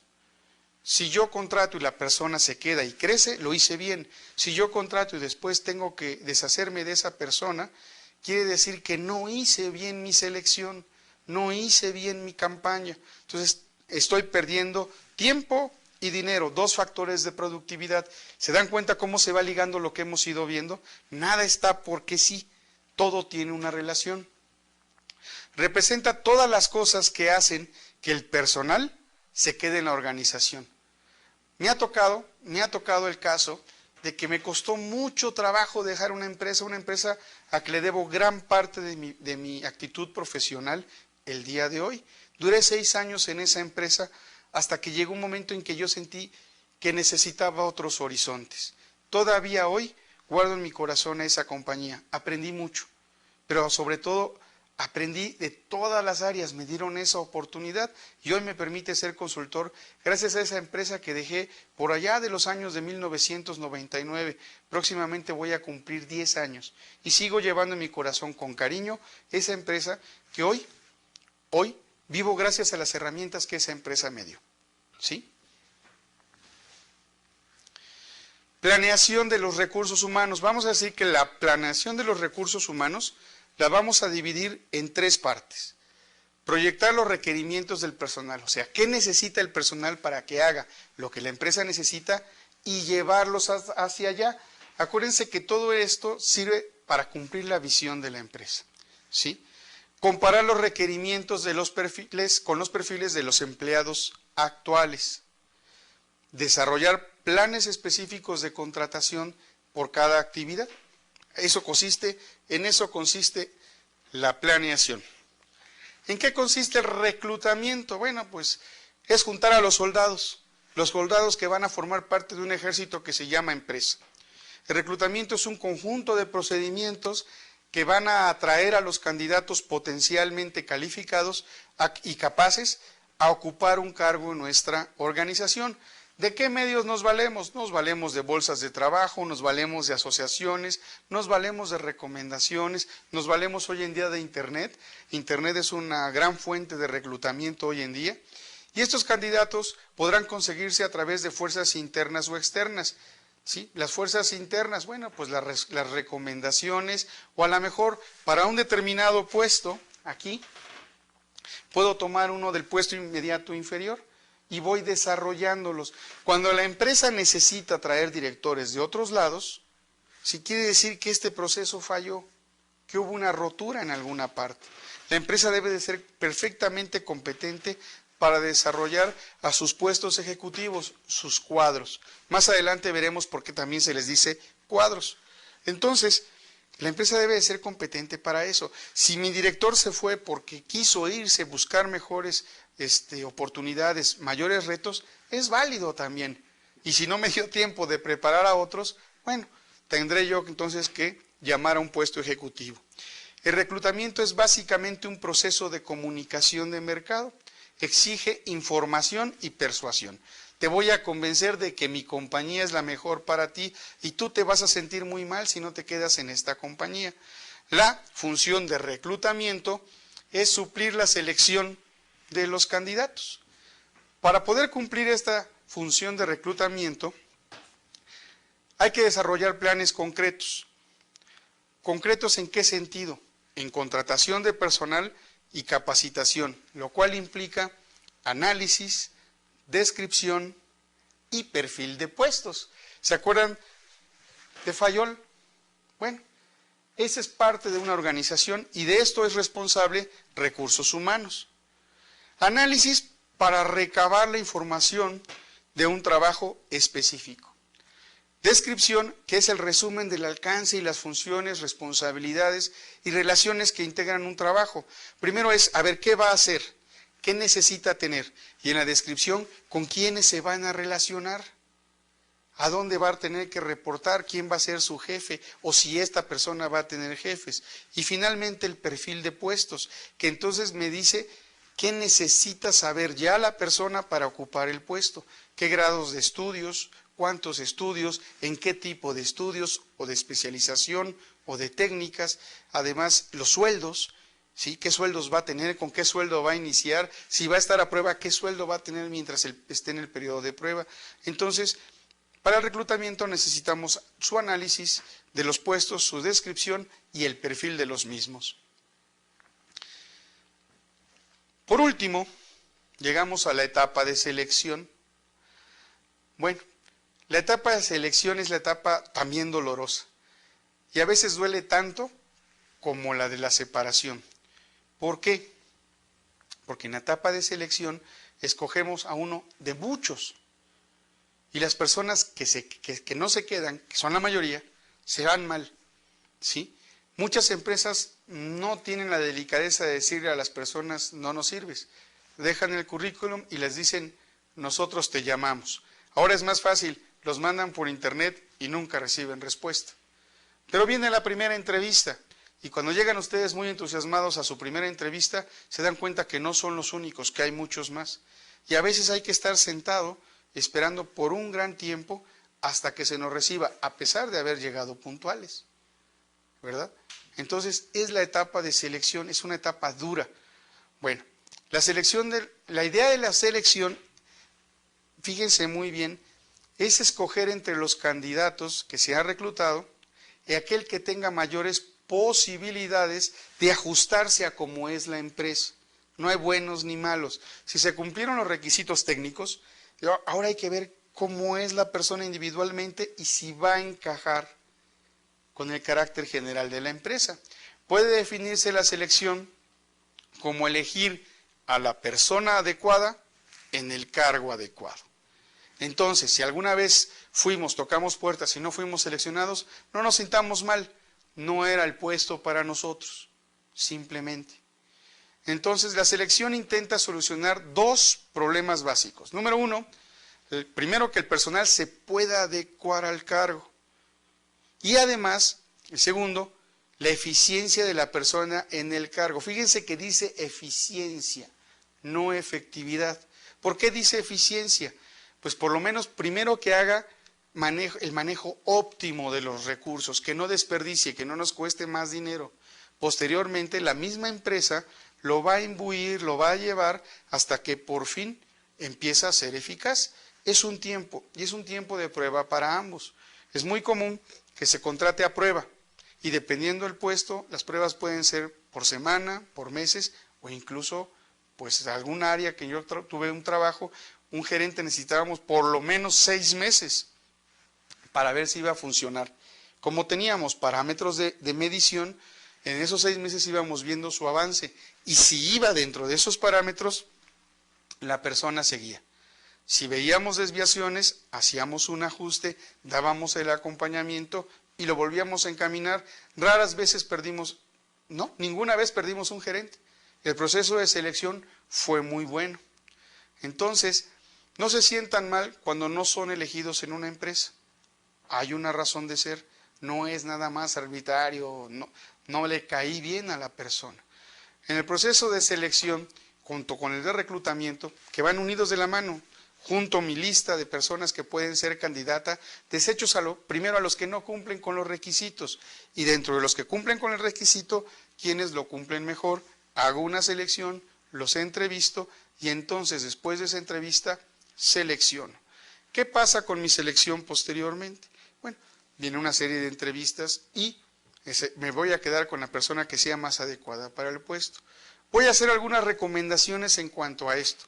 Si yo contrato y la persona se queda y crece, lo hice bien. Si yo contrato y después tengo que deshacerme de esa persona, quiere decir que no hice bien mi selección, no hice bien mi campaña. Entonces estoy perdiendo tiempo y dinero, dos factores de productividad. ¿Se dan cuenta cómo se va ligando lo que hemos ido viendo? Nada está porque sí, todo tiene una relación. Representa todas las cosas que hacen que el personal se quede en la organización. Me ha tocado el caso de que me costó mucho trabajo dejar una empresa a que le debo gran parte de mi actitud profesional el día de hoy. Duré 6 años en esa empresa hasta que llegó un momento en que yo sentí que necesitaba otros horizontes. Todavía hoy guardo en mi corazón a esa compañía, aprendí mucho, pero sobre todo aprendí de todas las áreas, me dieron esa oportunidad y hoy me permite ser consultor gracias a esa empresa que dejé por allá de los años de 1999. Próximamente voy a cumplir 10 años y sigo llevando en mi corazón con cariño esa empresa que hoy vivo gracias a las herramientas que esa empresa me dio. ¿Sí? Planeación de los recursos humanos. Vamos a decir que la planeación de los recursos humanos la vamos a dividir en 3 partes. Proyectar los requerimientos del personal, o sea, qué necesita el personal para que haga lo que la empresa necesita y llevarlos hacia allá. Acuérdense que todo esto sirve para cumplir la visión de la empresa. ¿Sí? Comparar los requerimientos de los perfiles con los perfiles de los empleados actuales. Desarrollar planes específicos de contratación por cada actividad. En eso consiste la planeación. ¿En qué consiste el reclutamiento? Bueno, pues es juntar a los soldados que van a formar parte de un ejército que se llama empresa. El reclutamiento es un conjunto de procedimientos que van a atraer a los candidatos potencialmente calificados y capaces a ocupar un cargo en nuestra organización. ¿De qué medios nos valemos? Nos valemos de bolsas de trabajo, nos valemos de asociaciones, nos valemos de recomendaciones, nos valemos hoy en día de Internet. Internet es una gran fuente de reclutamiento hoy en día. Y estos candidatos podrán conseguirse a través de fuerzas internas o externas. ¿Sí? Las fuerzas internas, bueno, pues las recomendaciones, o a lo mejor para un determinado puesto, aquí, puedo tomar uno del puesto inmediato inferior y voy desarrollándolos. Cuando la empresa necesita traer directores de otros lados, sí quiere decir que este proceso falló, que hubo una rotura en alguna parte. La empresa debe de ser perfectamente competente para desarrollar a sus puestos ejecutivos, sus cuadros. Más adelante veremos por qué también se les dice cuadros. Entonces, la empresa debe de ser competente para eso. Si mi director se fue porque quiso irse, buscar mejores oportunidades, mayores retos, es válido también. Y si no me dio tiempo de preparar a otros, bueno, tendré yo entonces que llamar a un puesto ejecutivo. El reclutamiento es básicamente un proceso de comunicación de mercado. Exige información y persuasión. Te voy a convencer de que mi compañía es la mejor para ti y tú te vas a sentir muy mal si no te quedas en esta compañía. La función de reclutamiento es suplir la selección de los candidatos. Para poder cumplir esta función de reclutamiento, hay que desarrollar planes concretos. ¿Concretos en qué sentido? En contratación de personal y capacitación, lo cual implica análisis, descripción y perfil de puestos. ¿Se acuerdan de Fayol? Bueno, esa es parte de una organización y de esto es responsable recursos humanos. Análisis para recabar la información de un trabajo específico. Descripción, que es el resumen del alcance y las funciones, responsabilidades y relaciones que integran un trabajo. Primero es, a ver, ¿qué va a hacer? ¿Qué necesita tener? Y en la descripción, ¿con quiénes se van a relacionar? a dónde va a tener que reportar, quién va a ser su jefe o si esta persona va a tener jefes. Y finalmente el perfil de puestos, que entonces me dice qué necesita saber ya la persona para ocupar el puesto, qué grados de estudios, cuántos estudios, en qué tipo de estudios o de especialización o de técnicas, además los sueldos. ¿Sí? ¿Qué sueldos va a tener? ¿Con qué sueldo va a iniciar? Si va a estar a prueba, ¿qué sueldo va a tener mientras esté en el periodo de prueba? Entonces, para el reclutamiento necesitamos su análisis de los puestos, su descripción y el perfil de los mismos. Por último, llegamos a la etapa de selección. Bueno, la etapa de selección es la etapa también dolorosa y a veces duele tanto como la de la separación. ¿Por qué? Porque en la etapa de selección escogemos a uno de muchos y las personas que no se quedan, que son la mayoría, se van mal, ¿sí? Muchas empresas no tienen la delicadeza de decirle a las personas no nos sirves, dejan el currículum y les dicen nosotros te llamamos. Ahora es más fácil, los mandan por internet y nunca reciben respuesta. Pero viene la primera entrevista. Y cuando llegan ustedes muy entusiasmados a su primera entrevista, se dan cuenta que no son los únicos, que hay muchos más. Y a veces hay que estar sentado esperando por un gran tiempo hasta que se nos reciba, a pesar de haber llegado puntuales, ¿verdad? Entonces, es la etapa de selección, es una etapa dura. Bueno, la idea de la selección, fíjense muy bien, es escoger entre los candidatos que se ha reclutado aquel que tenga mayores posibilidades de ajustarse a cómo es la empresa. No hay buenos ni malos. Si se cumplieron los requisitos técnicos, ahora hay que ver cómo es la persona individualmente y si va a encajar con el carácter general de la empresa. Puede definirse la selección como elegir a la persona adecuada en el cargo adecuado. Entonces, si alguna vez tocamos puertas y no fuimos seleccionados, no nos sintamos mal. No era el puesto para nosotros, simplemente. Entonces, la selección intenta solucionar dos problemas básicos. Número uno, primero que el personal se pueda adecuar al cargo. Y además, el segundo, la eficiencia de la persona en el cargo. Fíjense que dice eficiencia, no efectividad. ¿Por qué dice eficiencia? Pues por lo menos primero que haga el manejo óptimo de los recursos, que no desperdicie, que no nos cueste más dinero. Posteriormente, la misma empresa lo va a imbuir, lo va a llevar hasta que por fin empieza a ser eficaz. Es un tiempo, y es un tiempo de prueba para ambos. Es muy común que se contrate a prueba, y dependiendo del puesto, las pruebas pueden ser por semana, por meses, o incluso, pues, algún área que yo tuve un trabajo, un gerente necesitábamos por lo menos 6 meses para ver si iba a funcionar. Como teníamos parámetros de medición, en esos 6 meses íbamos viendo su avance y si iba dentro de esos parámetros, la persona seguía. Si veíamos desviaciones, hacíamos un ajuste, dábamos el acompañamiento y lo volvíamos a encaminar. Raras veces ninguna vez perdimos un gerente. El proceso de selección fue muy bueno. Entonces, no se sientan mal cuando no son elegidos en una empresa. Hay una razón de ser, no es nada más arbitrario, no le caí bien a la persona. En el proceso de selección, junto con el de reclutamiento, que van unidos de la mano, junto a mi lista de personas que pueden ser candidata, desechos primero a los que no cumplen con los requisitos, y dentro de los que cumplen con el requisito, quienes lo cumplen mejor, hago una selección, los entrevisto, y entonces después de esa entrevista, selecciono. ¿Qué pasa con mi selección posteriormente? Bueno, viene una serie de entrevistas y me voy a quedar con la persona que sea más adecuada para el puesto. Voy a hacer algunas recomendaciones en cuanto a esto.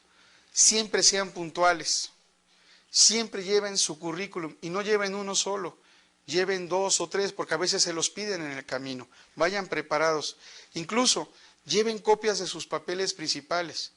Siempre sean puntuales, siempre lleven su currículum y no lleven uno solo, lleven 2 o 3 porque a veces se los piden en el camino, vayan preparados. Incluso lleven copias de sus papeles principales.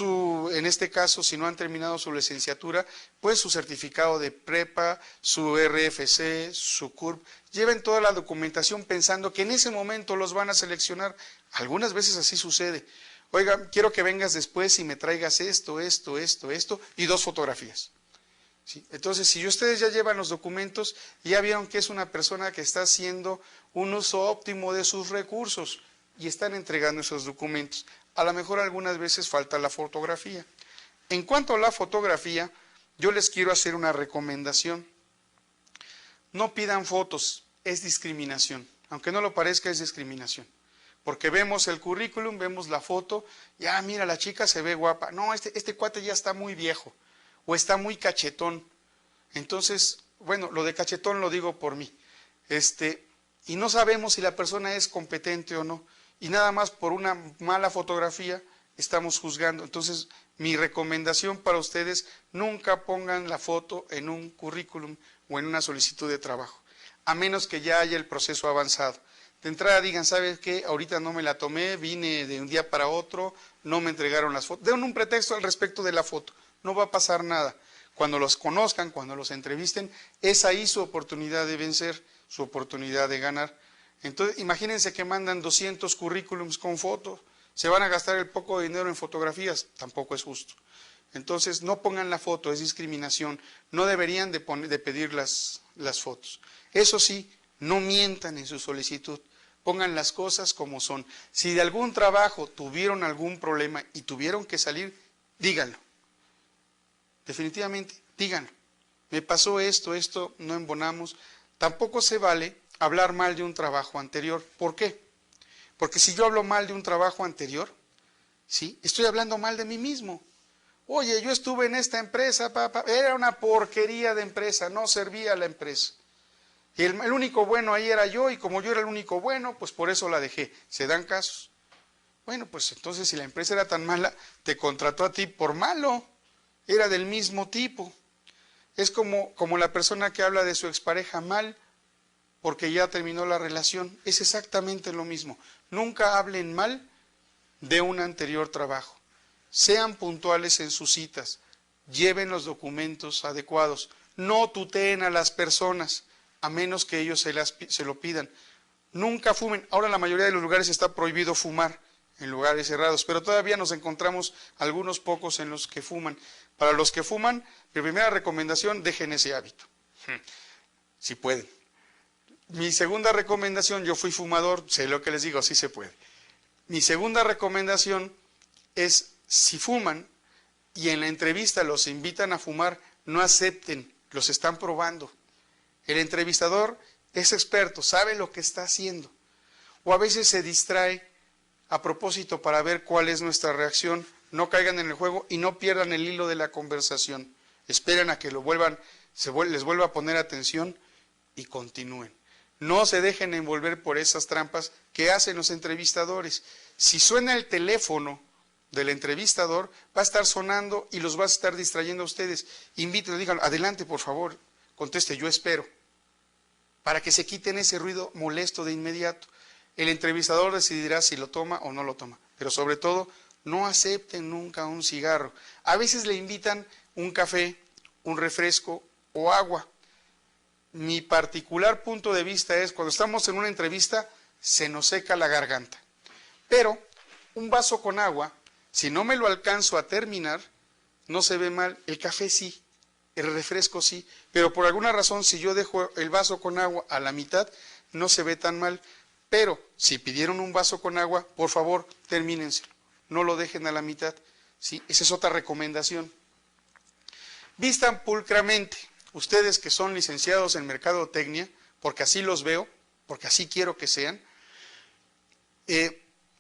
En este caso, si no han terminado su licenciatura, pues su certificado de prepa, su RFC, su CURP, lleven toda la documentación pensando que en ese momento los van a seleccionar. Algunas veces así sucede. Oiga, quiero que vengas después y me traigas esto y 2 fotografías. ¿sí? Entonces, si ustedes ya llevan los documentos, ya vieron que es una persona que está haciendo un uso óptimo de sus recursos y están entregando esos documentos. A lo mejor algunas veces falta la fotografía. En cuanto a la fotografía, yo les quiero hacer una recomendación. No pidan fotos, es discriminación. Aunque no lo parezca, es discriminación. Porque vemos el currículum, vemos la foto, ya mira, la chica se ve guapa. No, este cuate ya está muy viejo o está muy cachetón. Entonces, bueno, lo de cachetón lo digo por mí. Y no sabemos si la persona es competente o no. Y nada más por una mala fotografía estamos juzgando. Entonces, mi recomendación para ustedes, nunca pongan la foto en un currículum o en una solicitud de trabajo, a menos que ya haya el proceso avanzado. De entrada digan, ¿sabes qué? Ahorita no me la tomé, vine de un día para otro, no me entregaron las fotos. Den un pretexto al respecto de la foto, no va a pasar nada. Cuando los conozcan, cuando los entrevisten, es ahí su oportunidad de vencer, su oportunidad de ganar. Entonces, imagínense que mandan 200 currículums con fotos, se van a gastar el poco dinero en fotografías, tampoco es justo. Entonces, no pongan la foto, es discriminación, no deberían de pedir las fotos. Eso sí, no mientan en su solicitud, pongan las cosas como son. Si de algún trabajo tuvieron algún problema y tuvieron que salir, díganlo. Definitivamente, díganlo. Me pasó esto no embonamos. Tampoco se vale hablar mal de un trabajo anterior. ¿Por qué? Porque si yo hablo mal de un trabajo anterior, ¿sí? Estoy hablando mal de mí mismo. Oye, yo estuve en esta empresa, era una porquería de empresa, no servía a la empresa. Y el único bueno ahí era yo, y como yo era el único bueno, pues por eso la dejé. ¿Se dan casos? Bueno, pues entonces si la empresa era tan mala, te contrató a ti por malo. Era del mismo tipo. Es como la persona que habla de su expareja mal porque ya terminó la relación. Es exactamente lo mismo. Nunca hablen mal de un anterior trabajo. Sean puntuales en sus citas. Lleven los documentos adecuados. No tuteen a las personas, a menos que ellos se lo pidan. Nunca fumen. Ahora en la mayoría de los lugares está prohibido fumar, en lugares cerrados, pero todavía nos encontramos algunos pocos en los que fuman. Para los que fuman, mi primera recomendación, dejen ese hábito, si pueden. Mi segunda recomendación, yo fui fumador, sé lo que les digo, sí se puede. Mi segunda recomendación es, si fuman y en la entrevista los invitan a fumar, no acepten, los están probando. El entrevistador es experto, sabe lo que está haciendo. O a veces se distrae a propósito para ver cuál es nuestra reacción. No caigan en el juego y no pierdan el hilo de la conversación. Esperen a que les vuelva a poner atención y continúen. No se dejen envolver por esas trampas que hacen los entrevistadores. Si suena el teléfono del entrevistador, va a estar sonando y los va a estar distrayendo a ustedes. Invítenlo, digan, adelante por favor, conteste, yo espero. Para que se quiten ese ruido molesto de inmediato. El entrevistador decidirá si lo toma o no lo toma. Pero sobre todo, no acepten nunca un cigarro. A veces le invitan un café, un refresco o agua. Mi particular punto de vista es, cuando estamos en una entrevista, se nos seca la garganta. Pero un vaso con agua, si no me lo alcanzo a terminar, no se ve mal. El café sí, el refresco sí, pero por alguna razón, si yo dejo el vaso con agua a la mitad, no se ve tan mal. Pero si pidieron un vaso con agua, por favor, termínenselo. No lo dejen a la mitad. ¿Sí? Esa es otra recomendación. Vistan pulcramente. Ustedes que son licenciados en mercadotecnia, porque así los veo, porque así quiero que sean,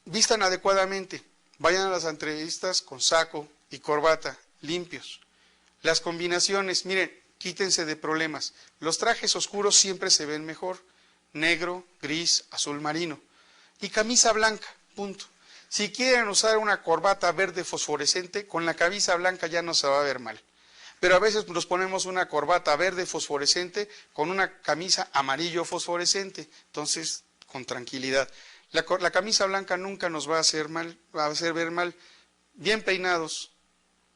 vistan adecuadamente. Vayan a las entrevistas con saco y corbata, limpios. Las combinaciones, miren, quítense de problemas. Los trajes oscuros siempre se ven mejor. Negro, gris, azul marino. Y camisa blanca, punto. Si quieren usar una corbata verde fosforescente, con la camisa blanca ya no se va a ver mal. Pero a veces nos ponemos una corbata verde fosforescente con una camisa amarillo fosforescente. Entonces, con tranquilidad. La camisa blanca nunca nos va a hacer mal, va a hacer ver mal. Bien peinados,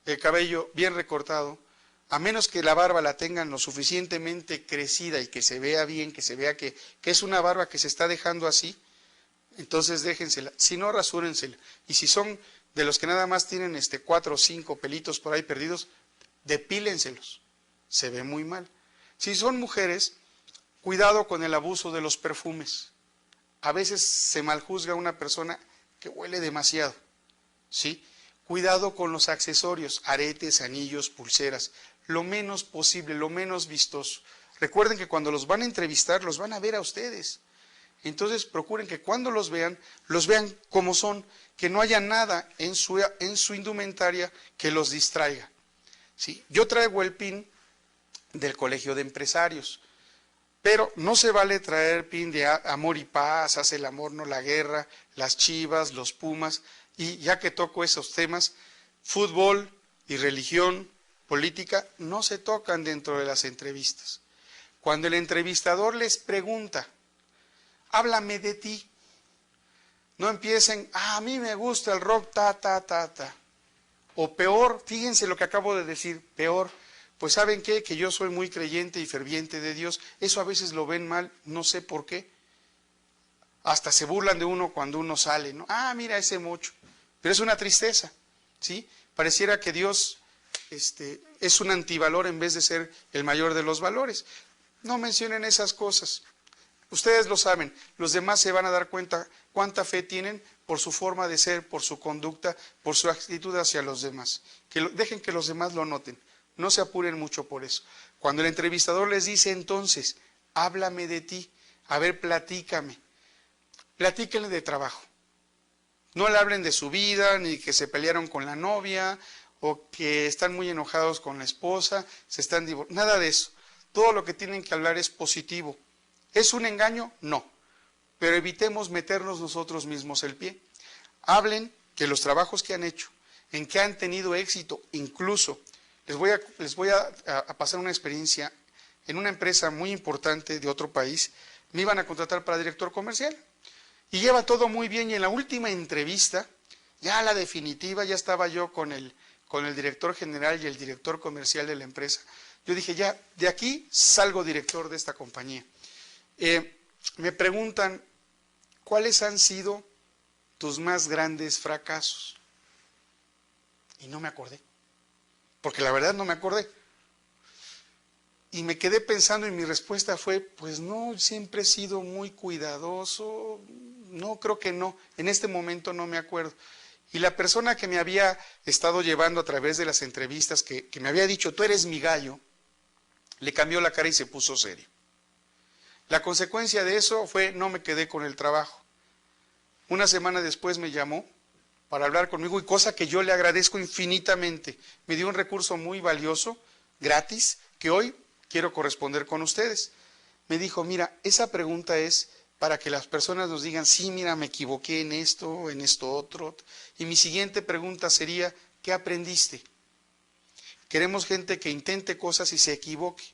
el cabello bien recortado, a menos que la barba la tengan lo suficientemente crecida y que se vea bien, que se vea que es una barba que se está dejando así, entonces déjensela. Si no, rasúrensela. Y si son de los que nada más tienen 4 o 5 pelitos por ahí perdidos, depílenselos. se ve muy mal. Si son mujeres, cuidado con el abuso de los perfumes. A veces se maljuzga a una persona que huele demasiado, ¿sí? Cuidado con los accesorios, aretes, anillos, pulseras, lo menos posible, lo menos vistoso. Recuerden que cuando los van a entrevistar, los van a ver a ustedes. Entonces procuren que cuando los vean como son, que no haya nada en su indumentaria que los distraiga. ¿Sí? Yo traigo el PIN del Colegio de Empresarios, pero no se vale traer PIN de amor y paz, hace el amor, no la guerra, las Chivas, los Pumas, y ya que toco esos temas, fútbol y religión, política, no se tocan dentro de las entrevistas. Cuando el entrevistador les pregunta, háblame de ti, no empiecen, a mí me gusta el rock, ta. O peor, fíjense lo que acabo de decir, peor, pues ¿saben qué? Que yo soy muy creyente y ferviente de Dios. Eso a veces lo ven mal, no sé por qué. Hasta se burlan de uno cuando uno sale, ¿no? Ah, mira ese mocho. Pero es una tristeza, ¿sí? Pareciera que Dios es un antivalor en vez de ser el mayor de los valores. No mencionen esas cosas. Ustedes lo saben, los demás se van a dar cuenta cuánta fe tienen por su forma de ser, por su conducta, por su actitud hacia los demás. Dejen que los demás lo noten, no se apuren mucho por eso. Cuando el entrevistador les dice entonces, háblame de ti, a ver, platícame, platíquenle de trabajo. No le hablen de su vida, ni que se pelearon con la novia, o que están muy enojados con la esposa, se están divorciando, nada de eso. Todo lo que tienen que hablar es positivo. ¿Es un engaño? No. Pero evitemos meternos nosotros mismos el pie. Hablen que los trabajos que han hecho, en que han tenido éxito, incluso, les voy a pasar una experiencia en una empresa muy importante de otro país, me iban a contratar para director comercial. Y lleva todo muy bien y en la última entrevista, ya la definitiva, ya estaba yo con el director general y el director comercial de la empresa. Yo dije, ya, de aquí salgo director de esta compañía. Me preguntan, ¿cuáles han sido tus más grandes fracasos? Y no me acordé, porque la verdad no me acordé. Y me quedé pensando y mi respuesta fue, pues no, siempre he sido muy cuidadoso, no, creo que no, en este momento no me acuerdo. Y la persona que me había estado llevando a través de las entrevistas, que me había dicho, tú eres mi gallo, le cambió la cara y se puso serio. La consecuencia de eso fue, no me quedé con el trabajo. Una semana después me llamó para hablar conmigo y cosa que yo le agradezco infinitamente. Me dio un recurso muy valioso, gratis, que hoy quiero corresponder con ustedes. Me dijo, mira, esa pregunta es para que las personas nos digan, sí, mira, me equivoqué en esto otro. Y mi siguiente pregunta sería, ¿qué aprendiste? Queremos gente que intente cosas y se equivoque.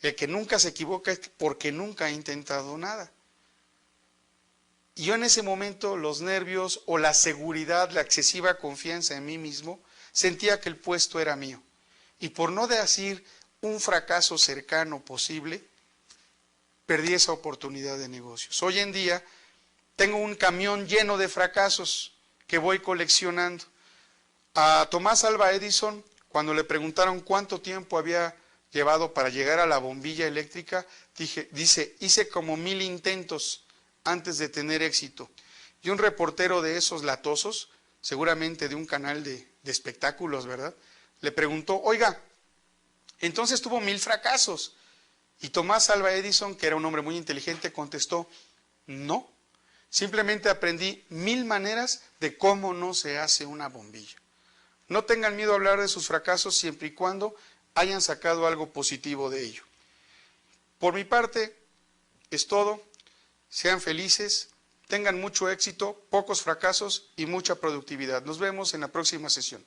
El que nunca se equivoca es porque nunca ha intentado nada. Y yo en ese momento los nervios o la seguridad, la excesiva confianza en mí mismo, sentía que el puesto era mío. Y por no decir un fracaso cercano posible, perdí esa oportunidad de negocios. Hoy en día tengo un camión lleno de fracasos que voy coleccionando. A Tomás Alva Edison, cuando le preguntaron cuánto tiempo había llevado para llegar a la bombilla eléctrica, dice, hice como 1000 intentos antes de tener éxito. Y un reportero de esos latosos, seguramente de un canal de espectáculos, ¿verdad?, le preguntó, oiga, entonces tuvo 1000 fracasos. Y Tomás Alva Edison, que era un hombre muy inteligente, contestó, no, simplemente aprendí 1000 maneras de cómo no se hace una bombilla. No tengan miedo a hablar de sus fracasos siempre y cuando hayan sacado algo positivo de ello. Por mi parte, es todo. Sean felices, tengan mucho éxito, pocos fracasos y mucha productividad. Nos vemos en la próxima sesión.